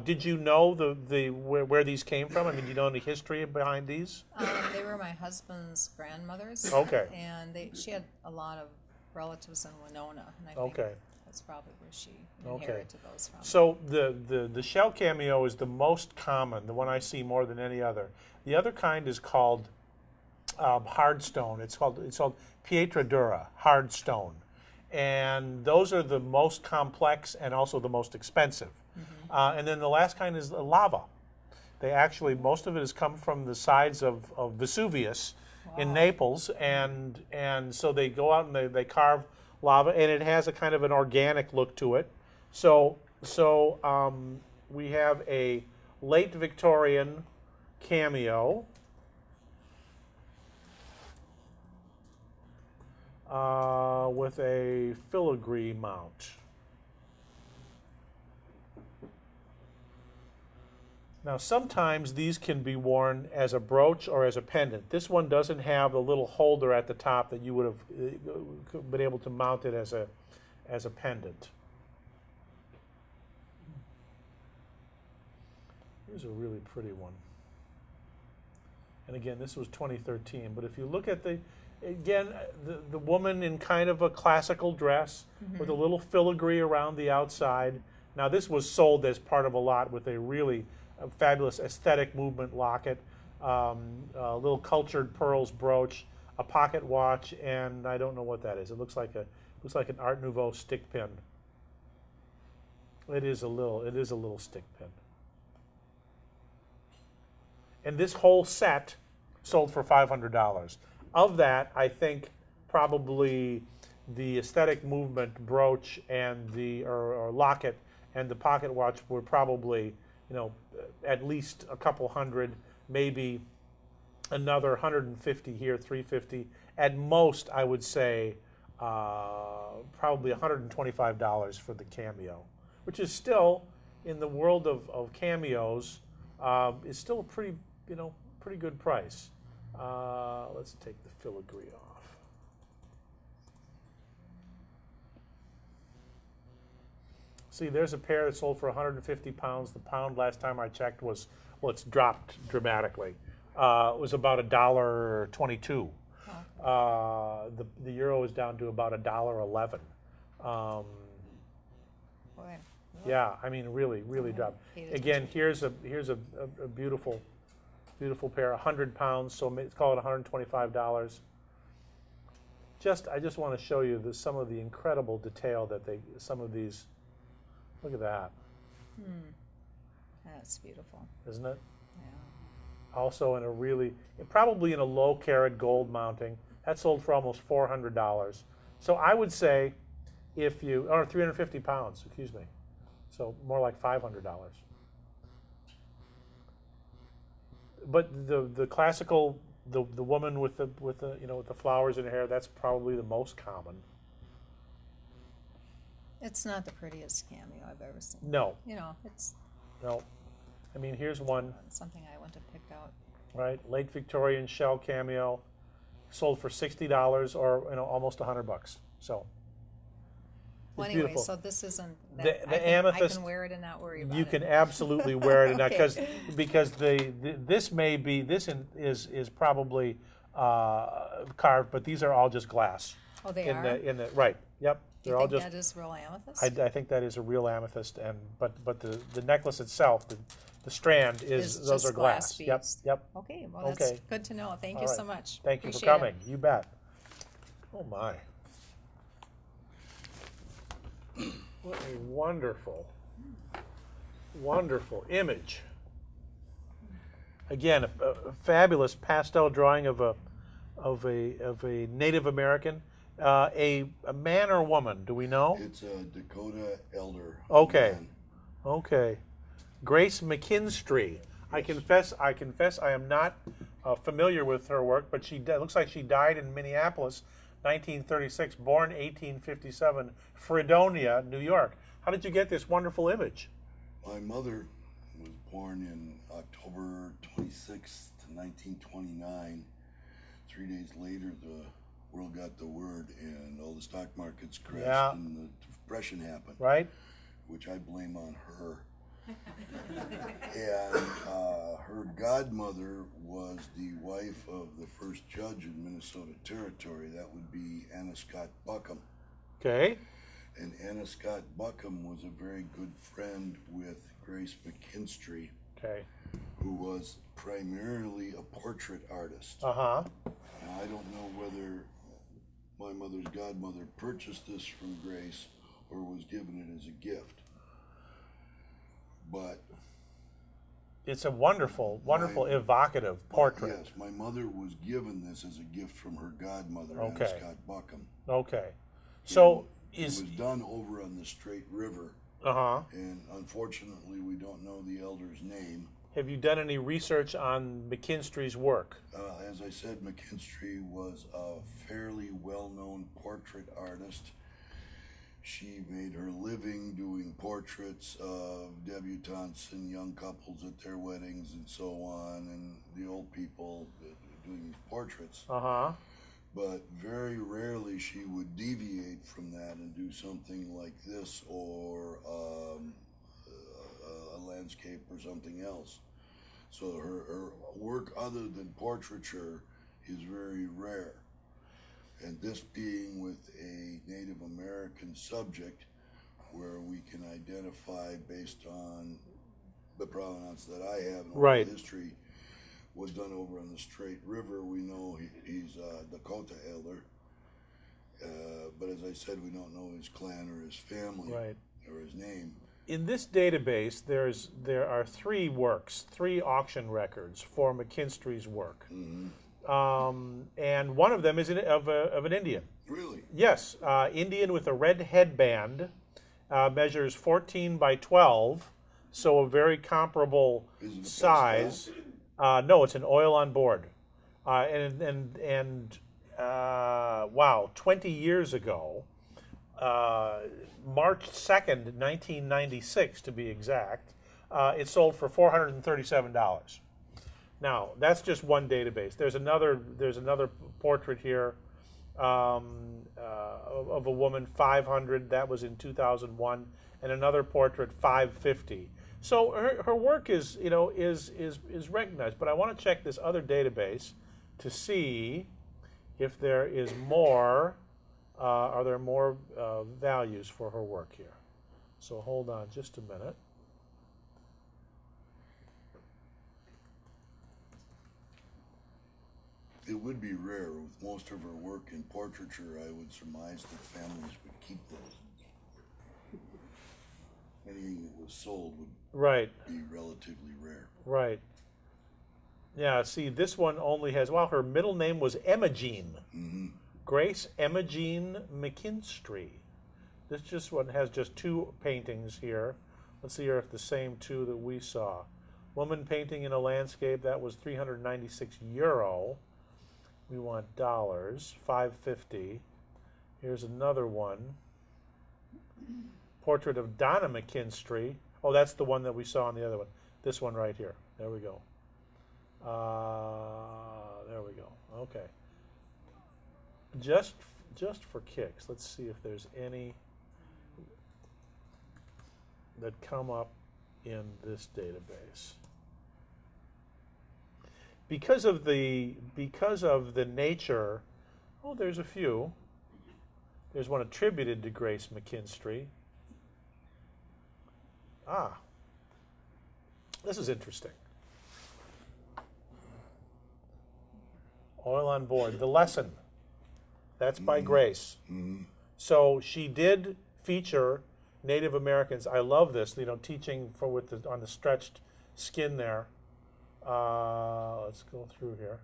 Did you know where these came from? I mean, do you know any history behind these? They were my husband's grandmothers. Okay. And she had a lot of relatives in Winona, and I think that's probably where she inherited those from. So the shell cameo is the most common, the one I see more than any other. The other kind is called hard stone. It's called pietra dura, hard stone, and those are the most complex and also the most expensive. And then the last kind is lava. Most of it has come from the sides of Vesuvius in Naples, and so they go out and they carve lava, and it has a kind of an organic look to it. So we have a late Victorian cameo. With a filigree mount. Now sometimes these can be worn as a brooch or as a pendant. This one doesn't have the little holder at the top that you would have been able to mount it as a pendant. Here's a really pretty one. And again, this was 2013, but if you look at the woman in kind of a classical dress with a little filigree around the outside. Now this was sold as part of a lot with a really fabulous aesthetic movement locket, a little cultured pearls brooch, a pocket watch, and I don't know what that is. It looks like an Art Nouveau stick pin. It is a little stick pin. And this whole set sold for $500. Of that, I think probably the aesthetic movement brooch and or locket and the pocket watch were probably, at least a couple hundred, maybe another 150 here, 350. At most, I would say probably $125 for the cameo, which is still, in the world of cameos, is still a pretty good price. Let's take the filigree off. See, there's a pair that sold for 150 pounds. The pound last time I checked was, it's dropped dramatically. It was about $1.22. The euro is down to about $1.11. Yeah, I mean, really dropped. Again, here's a beautiful pair, 100 pounds, so let's call it $125. I just want to show you some of the incredible detail that some of these, look at that. That's beautiful. Isn't it? Yeah. Also probably in a low carat gold mounting. That sold for almost $400. So I would say or 350 pounds, excuse me. So more like $500. But the classical, the woman with the flowers in her hair, that's probably the most common. It's not the prettiest cameo I've ever seen. No. It's no. I mean, here's one. Something I wouldn't have picked out. Right, late Victorian shell cameo, sold for $60 or almost $100. So. Well, It's anyway, beautiful. so this isn't the amethyst. I can wear it and not worry about it. You can absolutely wear it and not, Okay. because this is probably carved, but these are all just glass. Oh, they are? Right. Yep. Do They're you all think just. that is real amethyst? I think that is a real amethyst, but the necklace itself, the strand Is those just are glass. beads. Yep. Okay, well that's good to know. Thank you so much. Thank you for Appreciate coming. it. You bet. Oh my. What a wonderful image. Again, a fabulous pastel drawing of a Native American. A man or woman? Do we know? It's a Dakota elder. Okay. Man. Okay. Grace McKinstry. I confess I am not familiar with her work, but it looks like she died in Minneapolis, 1936, born 1857, Fredonia, New York. How did you get this wonderful image? My mother was born in October 26th, 1929. 3 days later, the world got the word and all the stock markets crashed and the depression happened. Right. Which I blame on her. And her godmother was the wife of the first judge in Minnesota Territory. That would be Anna Scott Buckham. Okay. And Anna Scott Buckham was a very good friend with Grace McKinstry, okay, who was primarily a portrait artist. Uh-huh. Now, I don't know whether my mother's godmother purchased this from Grace or was given it as a gift. But it's a wonderful, evocative portrait. Yes, my mother was given this as a gift from her godmother, Okay. Anna Scott Buckham. Okay. So it was done over on the Straight River. Uh-huh. And unfortunately, we don't know the elder's name. Have you done any research on McKinstry's work? As I said, McKinstry was a fairly well-known portrait artist. She made her living doing portraits of debutantes and young couples at their weddings and so on, and the old people doing these portraits. Uh-huh. But very rarely she would deviate from that and do something like this or a landscape or something else. So her work other than portraiture is very rare. And this being with a Native American subject, where we can identify based on the provenance that I have and Right. the history, was done over on the Straight River. We know he's a Dakota elder, but as I said, we don't know his clan or his family Right. or his name. In this database, there are three auction records for McKinstry's work. Mm-hmm. And one of them is of an Indian. Really? Yes, Indian with a red headband, measures 14 by 12, so a very comparable size. No, it's an oil on board. Wow, 20 years ago, March 2nd, 1996 to be exact, it sold for $437. Now, that's just one database. There's another portrait here of a woman, 500. That was in 2001, and another portrait, 550. So her work is recognized. But I want to check this other database to see if there is more. Are there more values for her work here? So hold on just a minute. It would be rare. With most of her work in portraiture, I would surmise that families would keep those. Anything that was sold would be relatively rare. Right. Yeah, see, this one only has, her middle name was Emma-Jean. Mm-hmm. Grace Emma-Jean McKinstry. This one has just two paintings here. Let's see here if the same two that we saw. Woman painting in a landscape, that was €396. We want dollars, $550. Here's another one. Portrait of Donna McKinstry. Oh, that's the one that we saw on the other one. This one right here. There we go. There we go. Okay. Just for kicks, let's see if there's any that come up in this database. Because of the nature, there's a few. There's one attributed to Grace McKinstry. This is interesting. Oil on board. The lesson. That's by Grace. Mm-hmm. So she did feature Native Americans. I love this. Teaching on the stretched skin there. Let's go through here.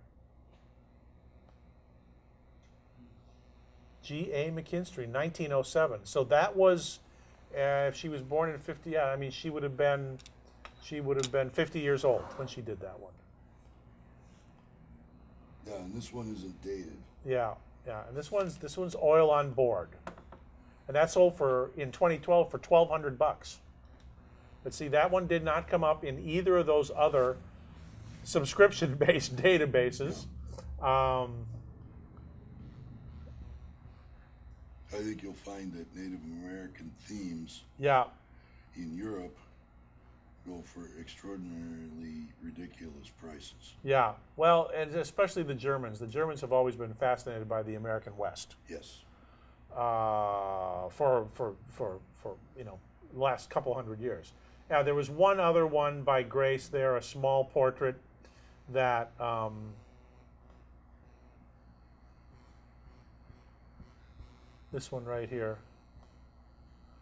G.A. McKinstry, 1907. So that was, if she was born in 50, yeah, I mean, she would have been 50 years old when she did that one. Yeah, and this one isn't dated. Yeah, yeah, and this one's oil on board, and that sold in 2012 for $1,200. But see, that one did not come up in either of those other subscription-based databases. I think you'll find that Native American themes in Europe go for extraordinarily ridiculous prices. Yeah, well, and especially the Germans. The Germans have always been fascinated by the American West. Yes. For the last couple hundred years. Yeah, there was one other one by Grace there, a small portrait that this one right here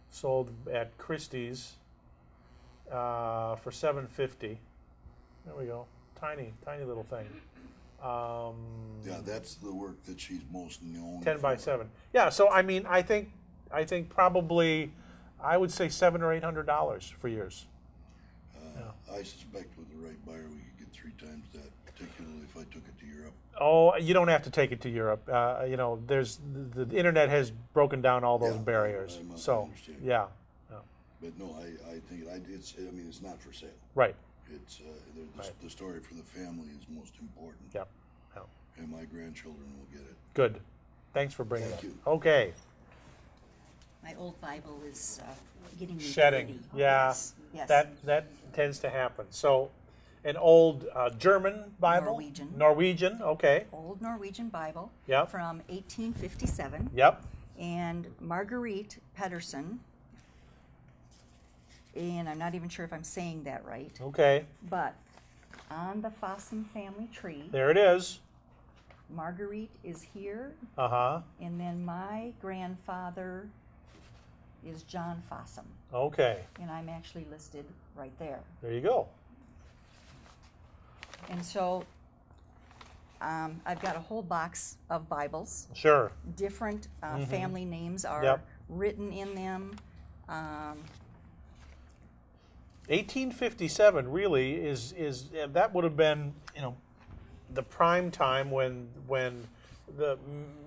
sold at Christie's for $750. There we go, tiny little thing. Yeah, that's the work that she's most known 10 by for. 7. Yeah, so I mean, I think probably, I would say $700 or $800 for yours. I suspect with the right buyer we could get 3 times that, particularly if I took it to Europe. Oh, you don't have to take it to Europe. You know, there's the internet has broken down all those barriers. I understand. Yeah. But no, I think it's not for sale. Right. It's the story for the family is most important. Yep. And my grandchildren will get it. Good. Thanks for bringing Thank it. you. Okay. My old Bible is getting Shedding. dirty. Yeah. Yes. That tends to happen. So, an old German Bible. Norwegian. Okay. Old Norwegian Bible. Yep. From 1857. Yep. And Marguerite Pedersen. And I'm not even sure if I'm saying that right. Okay. But on the Fossum family tree. There it is. Marguerite is here. Uh-huh. And then my grandfather is John Fossum. Okay. And I'm actually listed right there. There you go. And so I've got a whole box of Bibles. Sure. Different family names are written in them. 1857 really is that would have been, you know, the prime time when the,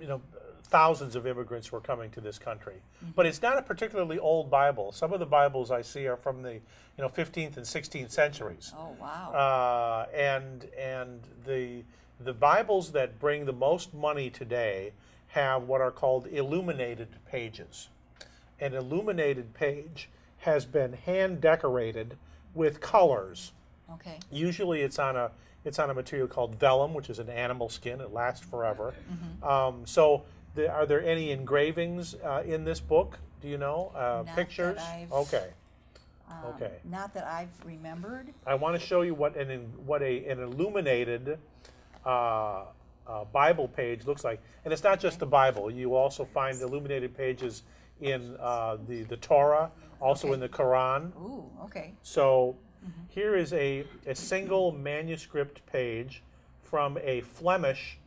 you know, thousands of immigrants were coming to this country. But it's not a particularly old Bible. Some of the Bibles I see are from the 15th and 16th centuries. Oh wow! And the Bibles that bring the most money today have what are called illuminated pages. An illuminated page has been hand decorated with colors. Okay. Usually it's on a material called vellum, which is an animal skin. It lasts forever. So are there any engravings in this book? Do you know? Pictures? Okay. Okay. Not that I've remembered. I want to show you what an illuminated Bible page looks like. And it's not just the Bible. You also find illuminated pages in the Torah, also in the Quran. Ooh, okay. So here is a single manuscript page from a Flemish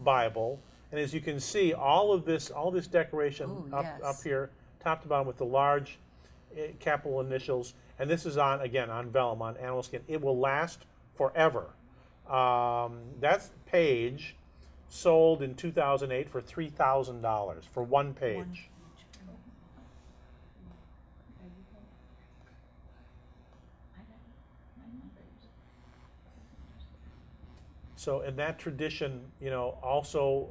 Bible. And as you can see, all this decoration up here, top to bottom, with the large capital initials. And this is on vellum, on animal skin. It will last forever. That's the page sold in 2008 for $3,000 for one page. So, and that tradition, also,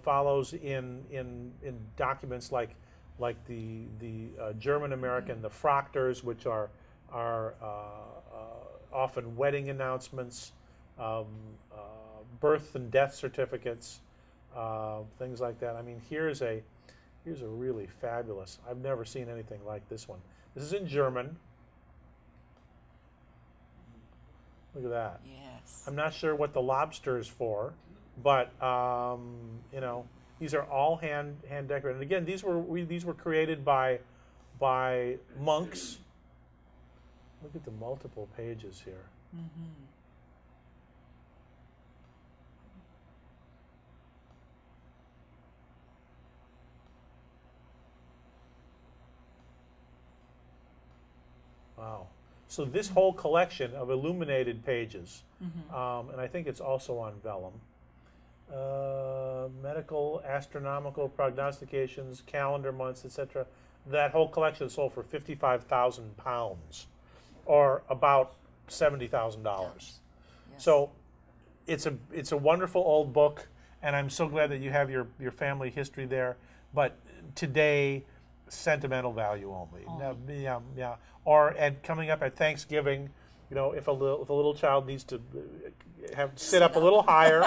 follows in documents like the German American, the Frachters, which are often wedding announcements, birth and death certificates, things like that. I mean, here's a really fabulous. I've never seen anything like this one. This is in German. Look at that. Yes. I'm not sure what the lobster is for, but these are all hand decorated. And again, these were created by monks. Look at the multiple pages here. Wow. So this whole collection of illuminated pages, and I think it's also on vellum, medical, astronomical prognostications, calendar months, etc. That whole collection sold for £55,000, or about $70,000. So it's a wonderful old book, and I'm so glad that you have your family history there. But today, sentimental value only. Yeah. Or coming up at Thanksgiving, you know, if a little child needs to sit up a little higher,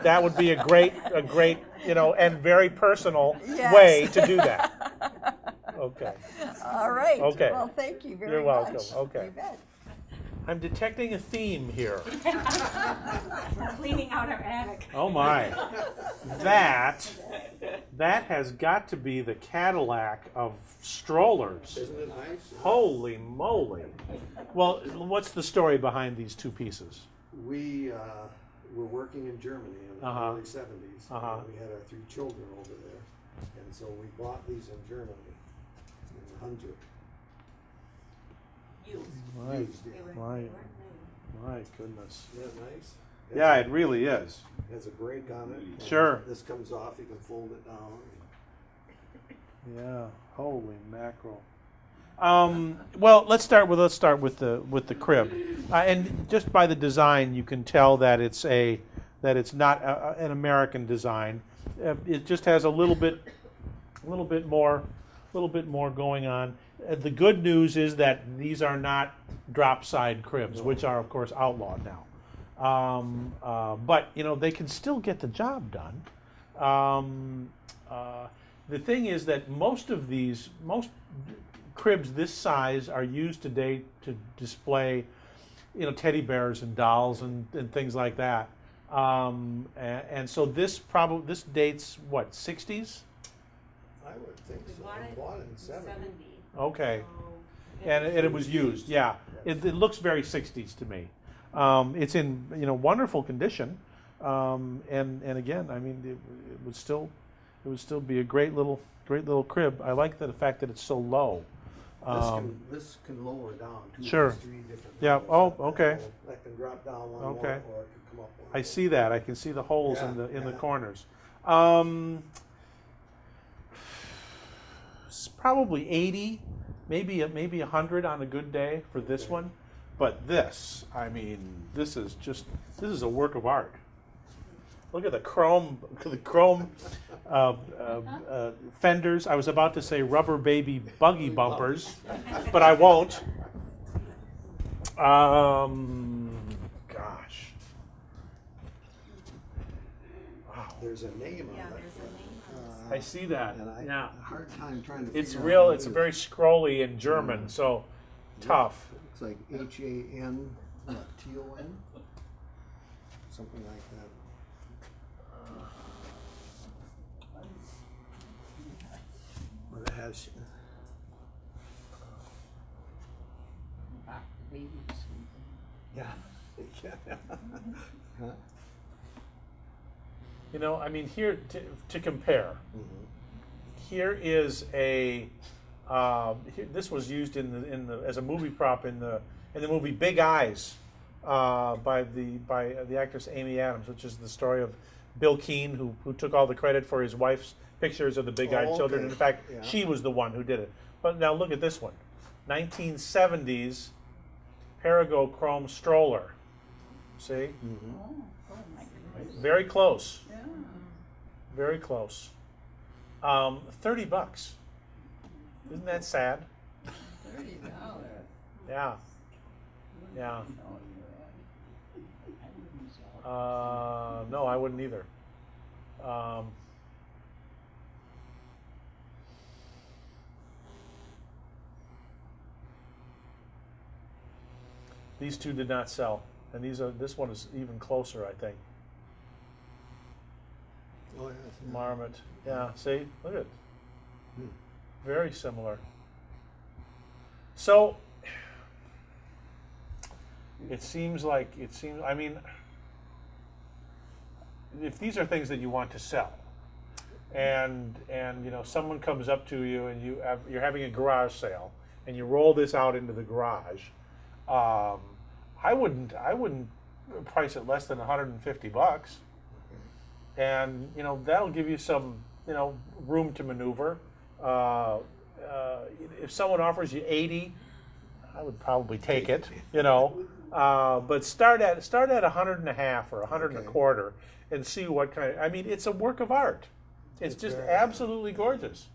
that would be a great, you know, and very personal way to do that. Okay. All right. Okay. Well, thank you very You're welcome. much. Okay. You bet. I'm detecting a theme here. We're cleaning out our attic. Oh my. That has got to be the Cadillac of strollers. Isn't it nice? Holy moly. Well, what's the story behind these two pieces? We were working in Germany in the early 70s. And we had our 3 children over there. And so we bought these in Germany, in Hunter. My goodness. Isn't that nice? Yeah, it really is. It has a brake on it. Sure. This comes off, you can fold it down. Yeah, holy mackerel. Well, let's start with the crib, and just by the design, you can tell that it's not an American design. It just has a little bit more going on. The good news is that these are not drop side cribs, which are of course outlawed now. But you know, they can still get the job done. The thing is that most cribs this size are used today to display, you know, teddy bears and dolls and things like that. And so this dates what, 60s? I would think so. We bought it in 70. Okay. And it was used, yeah. It looks very 60s to me. It's in, you know, wonderful condition. And again, I mean, it would still be a great little crib. I like the fact that it's so low. This can lower down 2 Sure. or 3 different Yeah. levels. Oh, okay. That can drop down one Okay. more, or it could come up one. I see that. I can see the holes Yeah, in the yeah. corners. It's probably 80, maybe 100 on a good day for this one. But this, I mean, this is a work of art. Look at the chrome fenders. I was about to say rubber baby buggy bumpers, but I won't. Gosh. Wow. There's a name on it. I see that. And I Yeah. had a hard time trying to It's figure real. out It's what it very is. scrolly in German, so tough. It's like HAN, TON, something like that. But it has. Yeah. Huh? You know, I mean, here to compare. Here is a. This was used as a movie prop in the movie Big Eyes by the actress Amy Adams, which is the story of Bill Keane, who took all the credit for his wife's pictures of the big-eyed children. And in fact, she was the one who did it. But now look at this one, 1970s Perigo chrome stroller. See, very close. Very close. $30. Isn't that sad? $30. Yeah. Yeah. No, I wouldn't either. These two did not sell, and this one is even closer, I think. Oh, yeah. Marmot. Yeah, see? Look at it. Very similar. So, it seems, I mean, if these are things that you want to sell, and you know, someone comes up to you and you're having a garage sale, and you roll this out into the garage, I wouldn't price it less than $150, and that'll give you some room to maneuver. If someone offers you 80, I would probably take it, but start at 100 and a half or 100 and a quarter and see what kind of, I mean, it's a work of art. It's just absolutely gorgeous.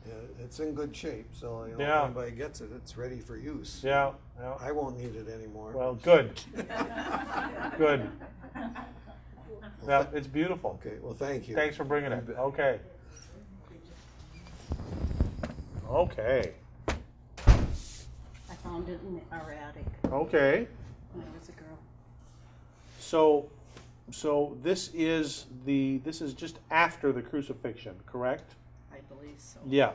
Yeah, it's in good shape, so if anybody gets it, it's ready for use. Yeah. I won't need it anymore. Well, good. Good. Well, it's beautiful. Okay, well, thank you. Thanks for bringing it. Okay. Okay. I found it in our attic Okay. when I was a girl. So this is just after the crucifixion, correct? I believe so. Yeah.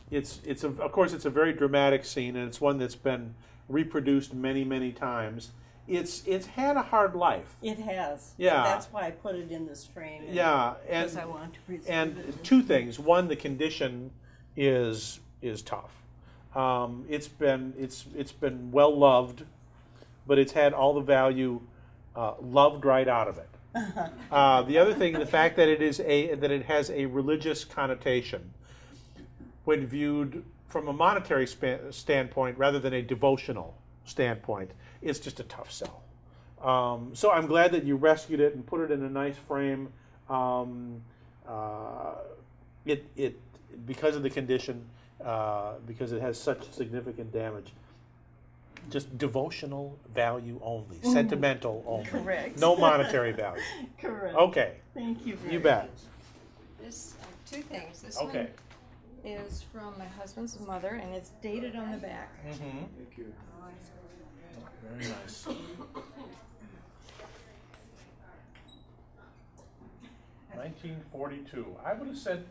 It's of course it's a very dramatic scene, and it's one that's been reproduced many, many times. It's had a hard life. It has. Yeah. That's why I put it in this frame. Yeah, because I want to preserve it. And two things. One, the condition is tough. It's been well loved, but it's had all the value loved right out of it. The other thing, the fact that it has a religious connotation, when viewed from a monetary standpoint rather than a devotional standpoint, it's just a tough sell. So I'm glad that you rescued it and put it in a nice frame. Because of the condition, because it has such significant damage. Just devotional value only, sentimental only. Correct. No monetary value. Correct. Okay. Thank you very You bet. much. This, two things. This Okay. one is from my husband's mother, and it's dated on the back. Mm-hmm. Thank you. Very nice. (1942). I would have said.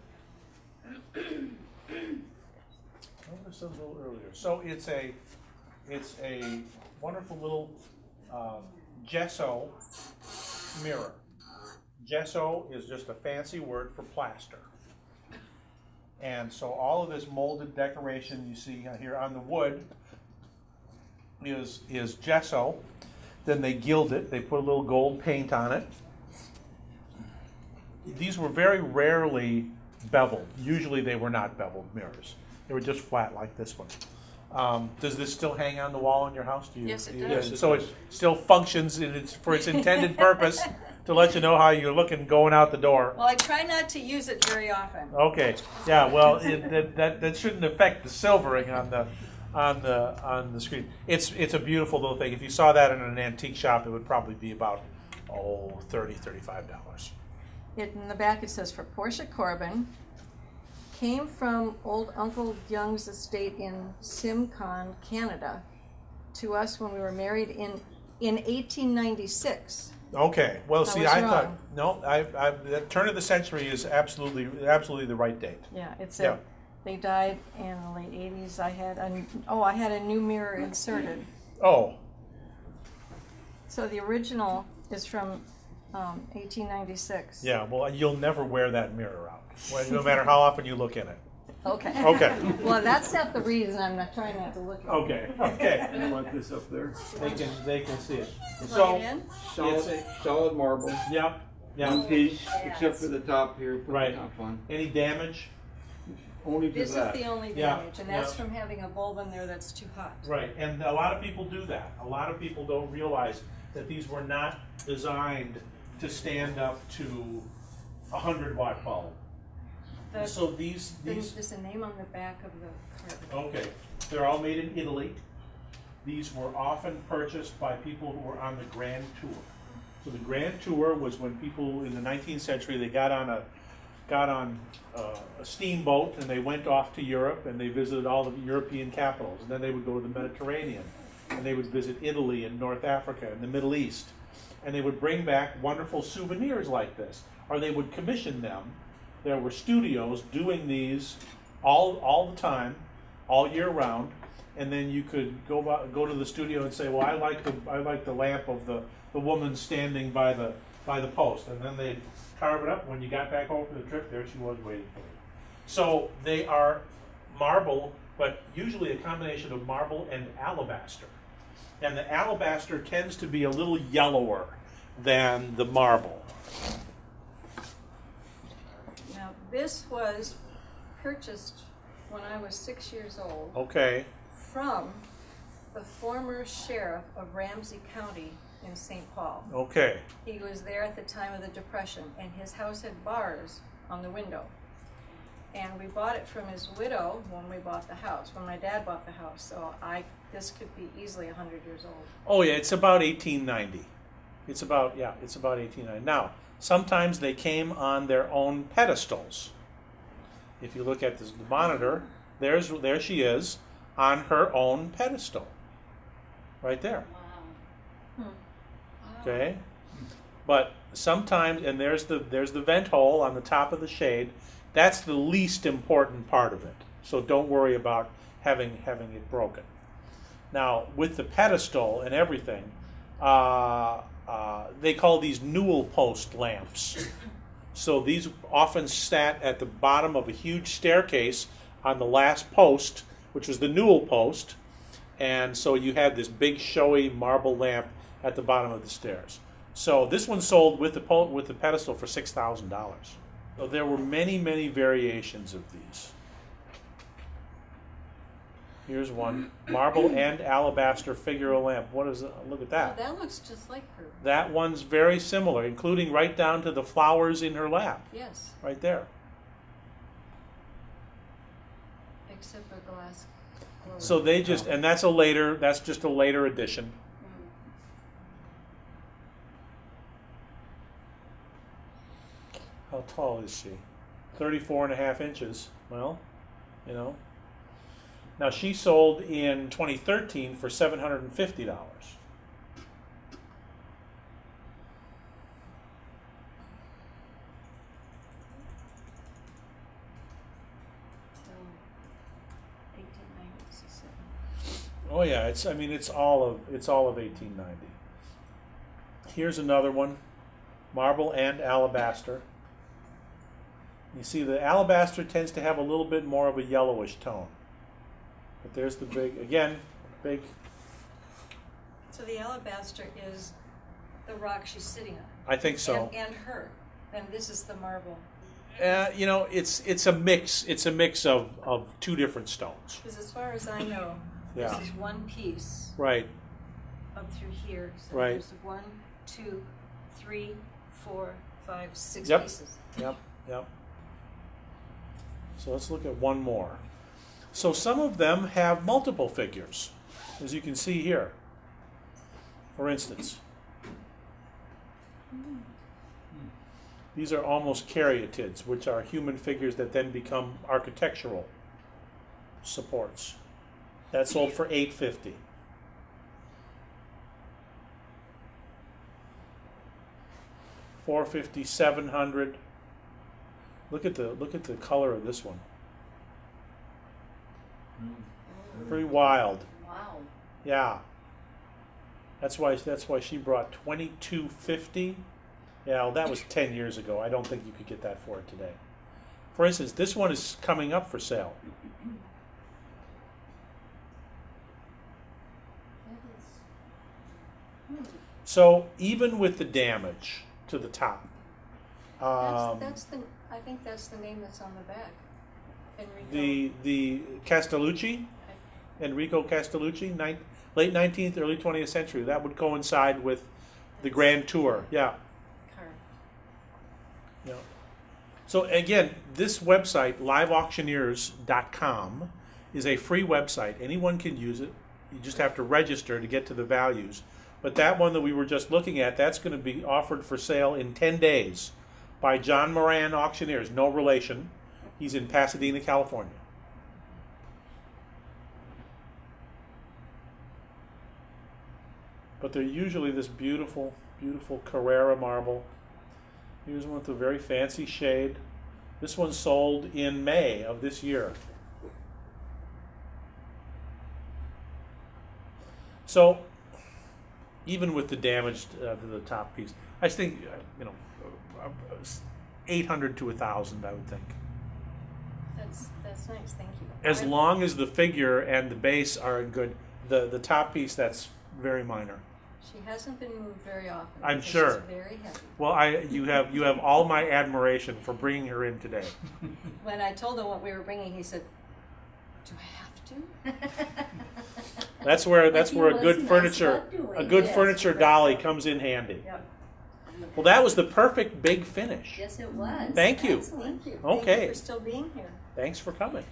I would have said a little earlier. So it's a wonderful little gesso mirror. Gesso is just a fancy word for plaster. And so all of this molded decoration you see here on the wood is gesso. Then they gild it. They put a little gold paint on it. These were very rarely beveled. Usually they were not beveled mirrors. They were just flat like this one. Does this still hang on the wall in your house? Do you? Yes, it Yes, does. so it still functions for its intended purpose to let you know how you're looking going out the door. Well, I try not to use it very often. Okay. Yeah. Well, that shouldn't affect the silvering on the screen. It's a beautiful little thing. If you saw that in an antique shop, it would probably be about $35. In the back it says, for Portia Corbin, came from old Uncle Young's estate in Simcoe, Canada, to us when we were married in 1896. Okay. Well, see, was I wrong. thought no. The turn of the century is absolutely the right date. Yeah, it said they died in the late 80s. I had a new mirror inserted. Oh. So the original is from 1896. Yeah. Well, you'll never wear that mirror out, no matter how often you look in it. Okay. Okay. Well, that's not the reason. I'm not trying not to look at it. Okay. Okay. I want this up there. They can see it. Plug it in? Solid marble. Yep. One piece, except for the top here. Put Right. the top on. Any damage? Only to This that. is the only Yeah, damage, and that's yeah. from having a bulb in there that's too hot. Right, and a lot of people do that. A lot of people don't realize that these were not designed to stand up to a 100-watt bulb. So these There's a name on the back of the card. okay, they're all made in Italy. These were often purchased by people who were on the Grand Tour. So the Grand Tour was when people in the 19th century, they got on a steamboat and they went off to Europe and they visited all the European capitals. And then they would go to the Mediterranean and they would visit Italy and North Africa and the Middle East. And they would bring back wonderful souvenirs like this, or they would commission them. There were studios doing these all the time, all year round, and then you could go to the studio and say, well, I like the lamp of the woman standing by the post, and then they'd carve it up. When you got back home from the trip, there she was waiting for you. So they are marble, but usually a combination of marble and alabaster. And the alabaster tends to be a little yellower than the marble. Now, this was purchased when I was 6 years old. Okay. From the former sheriff of Ramsey County in St. Paul. Okay. He was there at the time of the Depression, and his house had bars on the window. And we bought it from his widow when we bought the house, when my dad bought the house. So this could be easily 100 years old. Oh yeah, it's about 1890. It's about 1890. Now, sometimes they came on their own pedestals. If you look at the monitor, there she is on her own pedestal. Right there. Wow. Okay? But sometimes, and there's the vent hole on the top of the shade. That's the least important part of it. So don't worry about having it broken. Now, with the pedestal and everything, they call these newel post lamps. So these often sat at the bottom of a huge staircase on the last post, which was the newel post. And so you had this big showy marble lamp at the bottom of the stairs. So this one sold with the pedestal for $6,000. So there were many, many variations of these. Here's one, marble and alabaster figure lamp. What is it? Look at that. Oh, that looks just like her. That one's very similar, including right down to the flowers in her lap. Yes. Right there. Except for glass. So they just, and that's just a later edition. How tall is she? 34.5 inches. Well, you know. Now she sold in 2013 for $750. Oh yeah, it's all of 1890. Here's another one, marble and alabaster. You see the alabaster tends to have a little bit more of a yellowish tone. But there's the big. So the alabaster is the rock she's sitting on. I think so. And her. And this is the marble. It's a mix. It's a mix of two different stones. Because as far as I know, Yeah. this is one piece. Right. Up through here. So Right. there's 1, 2, 3, 4, 5, 6 Yep. pieces. Yep. So let's look at one more. So some of them have multiple figures, as you can see here. For instance, these are almost caryatids, which are human figures that then become architectural supports. That sold for $850. $450, $700. Look at the color of this one. Pretty wild. Wow. Yeah. That's why she brought $2250. Yeah, well, that was 10 years ago. I don't think you could get that for it today. For instance, this one is coming up for sale. So even with the damage to the top, I think that's the name that's on the back. Enrico. the Castellucci, Enrico Castellucci, late 19th, early 20th century. That would coincide with the Grand Tour. Yeah. Yeah. So again, this website, liveauctioneers.com, is a free website. Anyone can use it. You just have to register to get to the values. But that one that we were just looking at, that's going to be offered for sale in 10 days by John Moran Auctioneers, no relation. He's in Pasadena, California. But they're usually this beautiful, beautiful Carrara marble. Here's one with a very fancy shade. This one sold in May of this year. So, even with the damage to the top piece, I think, 800 to 1,000, I would think. That That's nice. Thank you. As long as the figure and the base are in good, the top piece, that's very minor. She hasn't been moved very often. I'm because sure. She's very heavy. Well, you have all my admiration for bringing her in today. When I told him what we were bringing, he said, "Do I have to?" That's where a good nice furniture about doing a good it. furniture dolly comes in handy. Yep. Well, that was the perfect big finish. Yes, it was. Thank you. Excellent. Thank you. Okay. Thank you for still being here. Thanks for coming.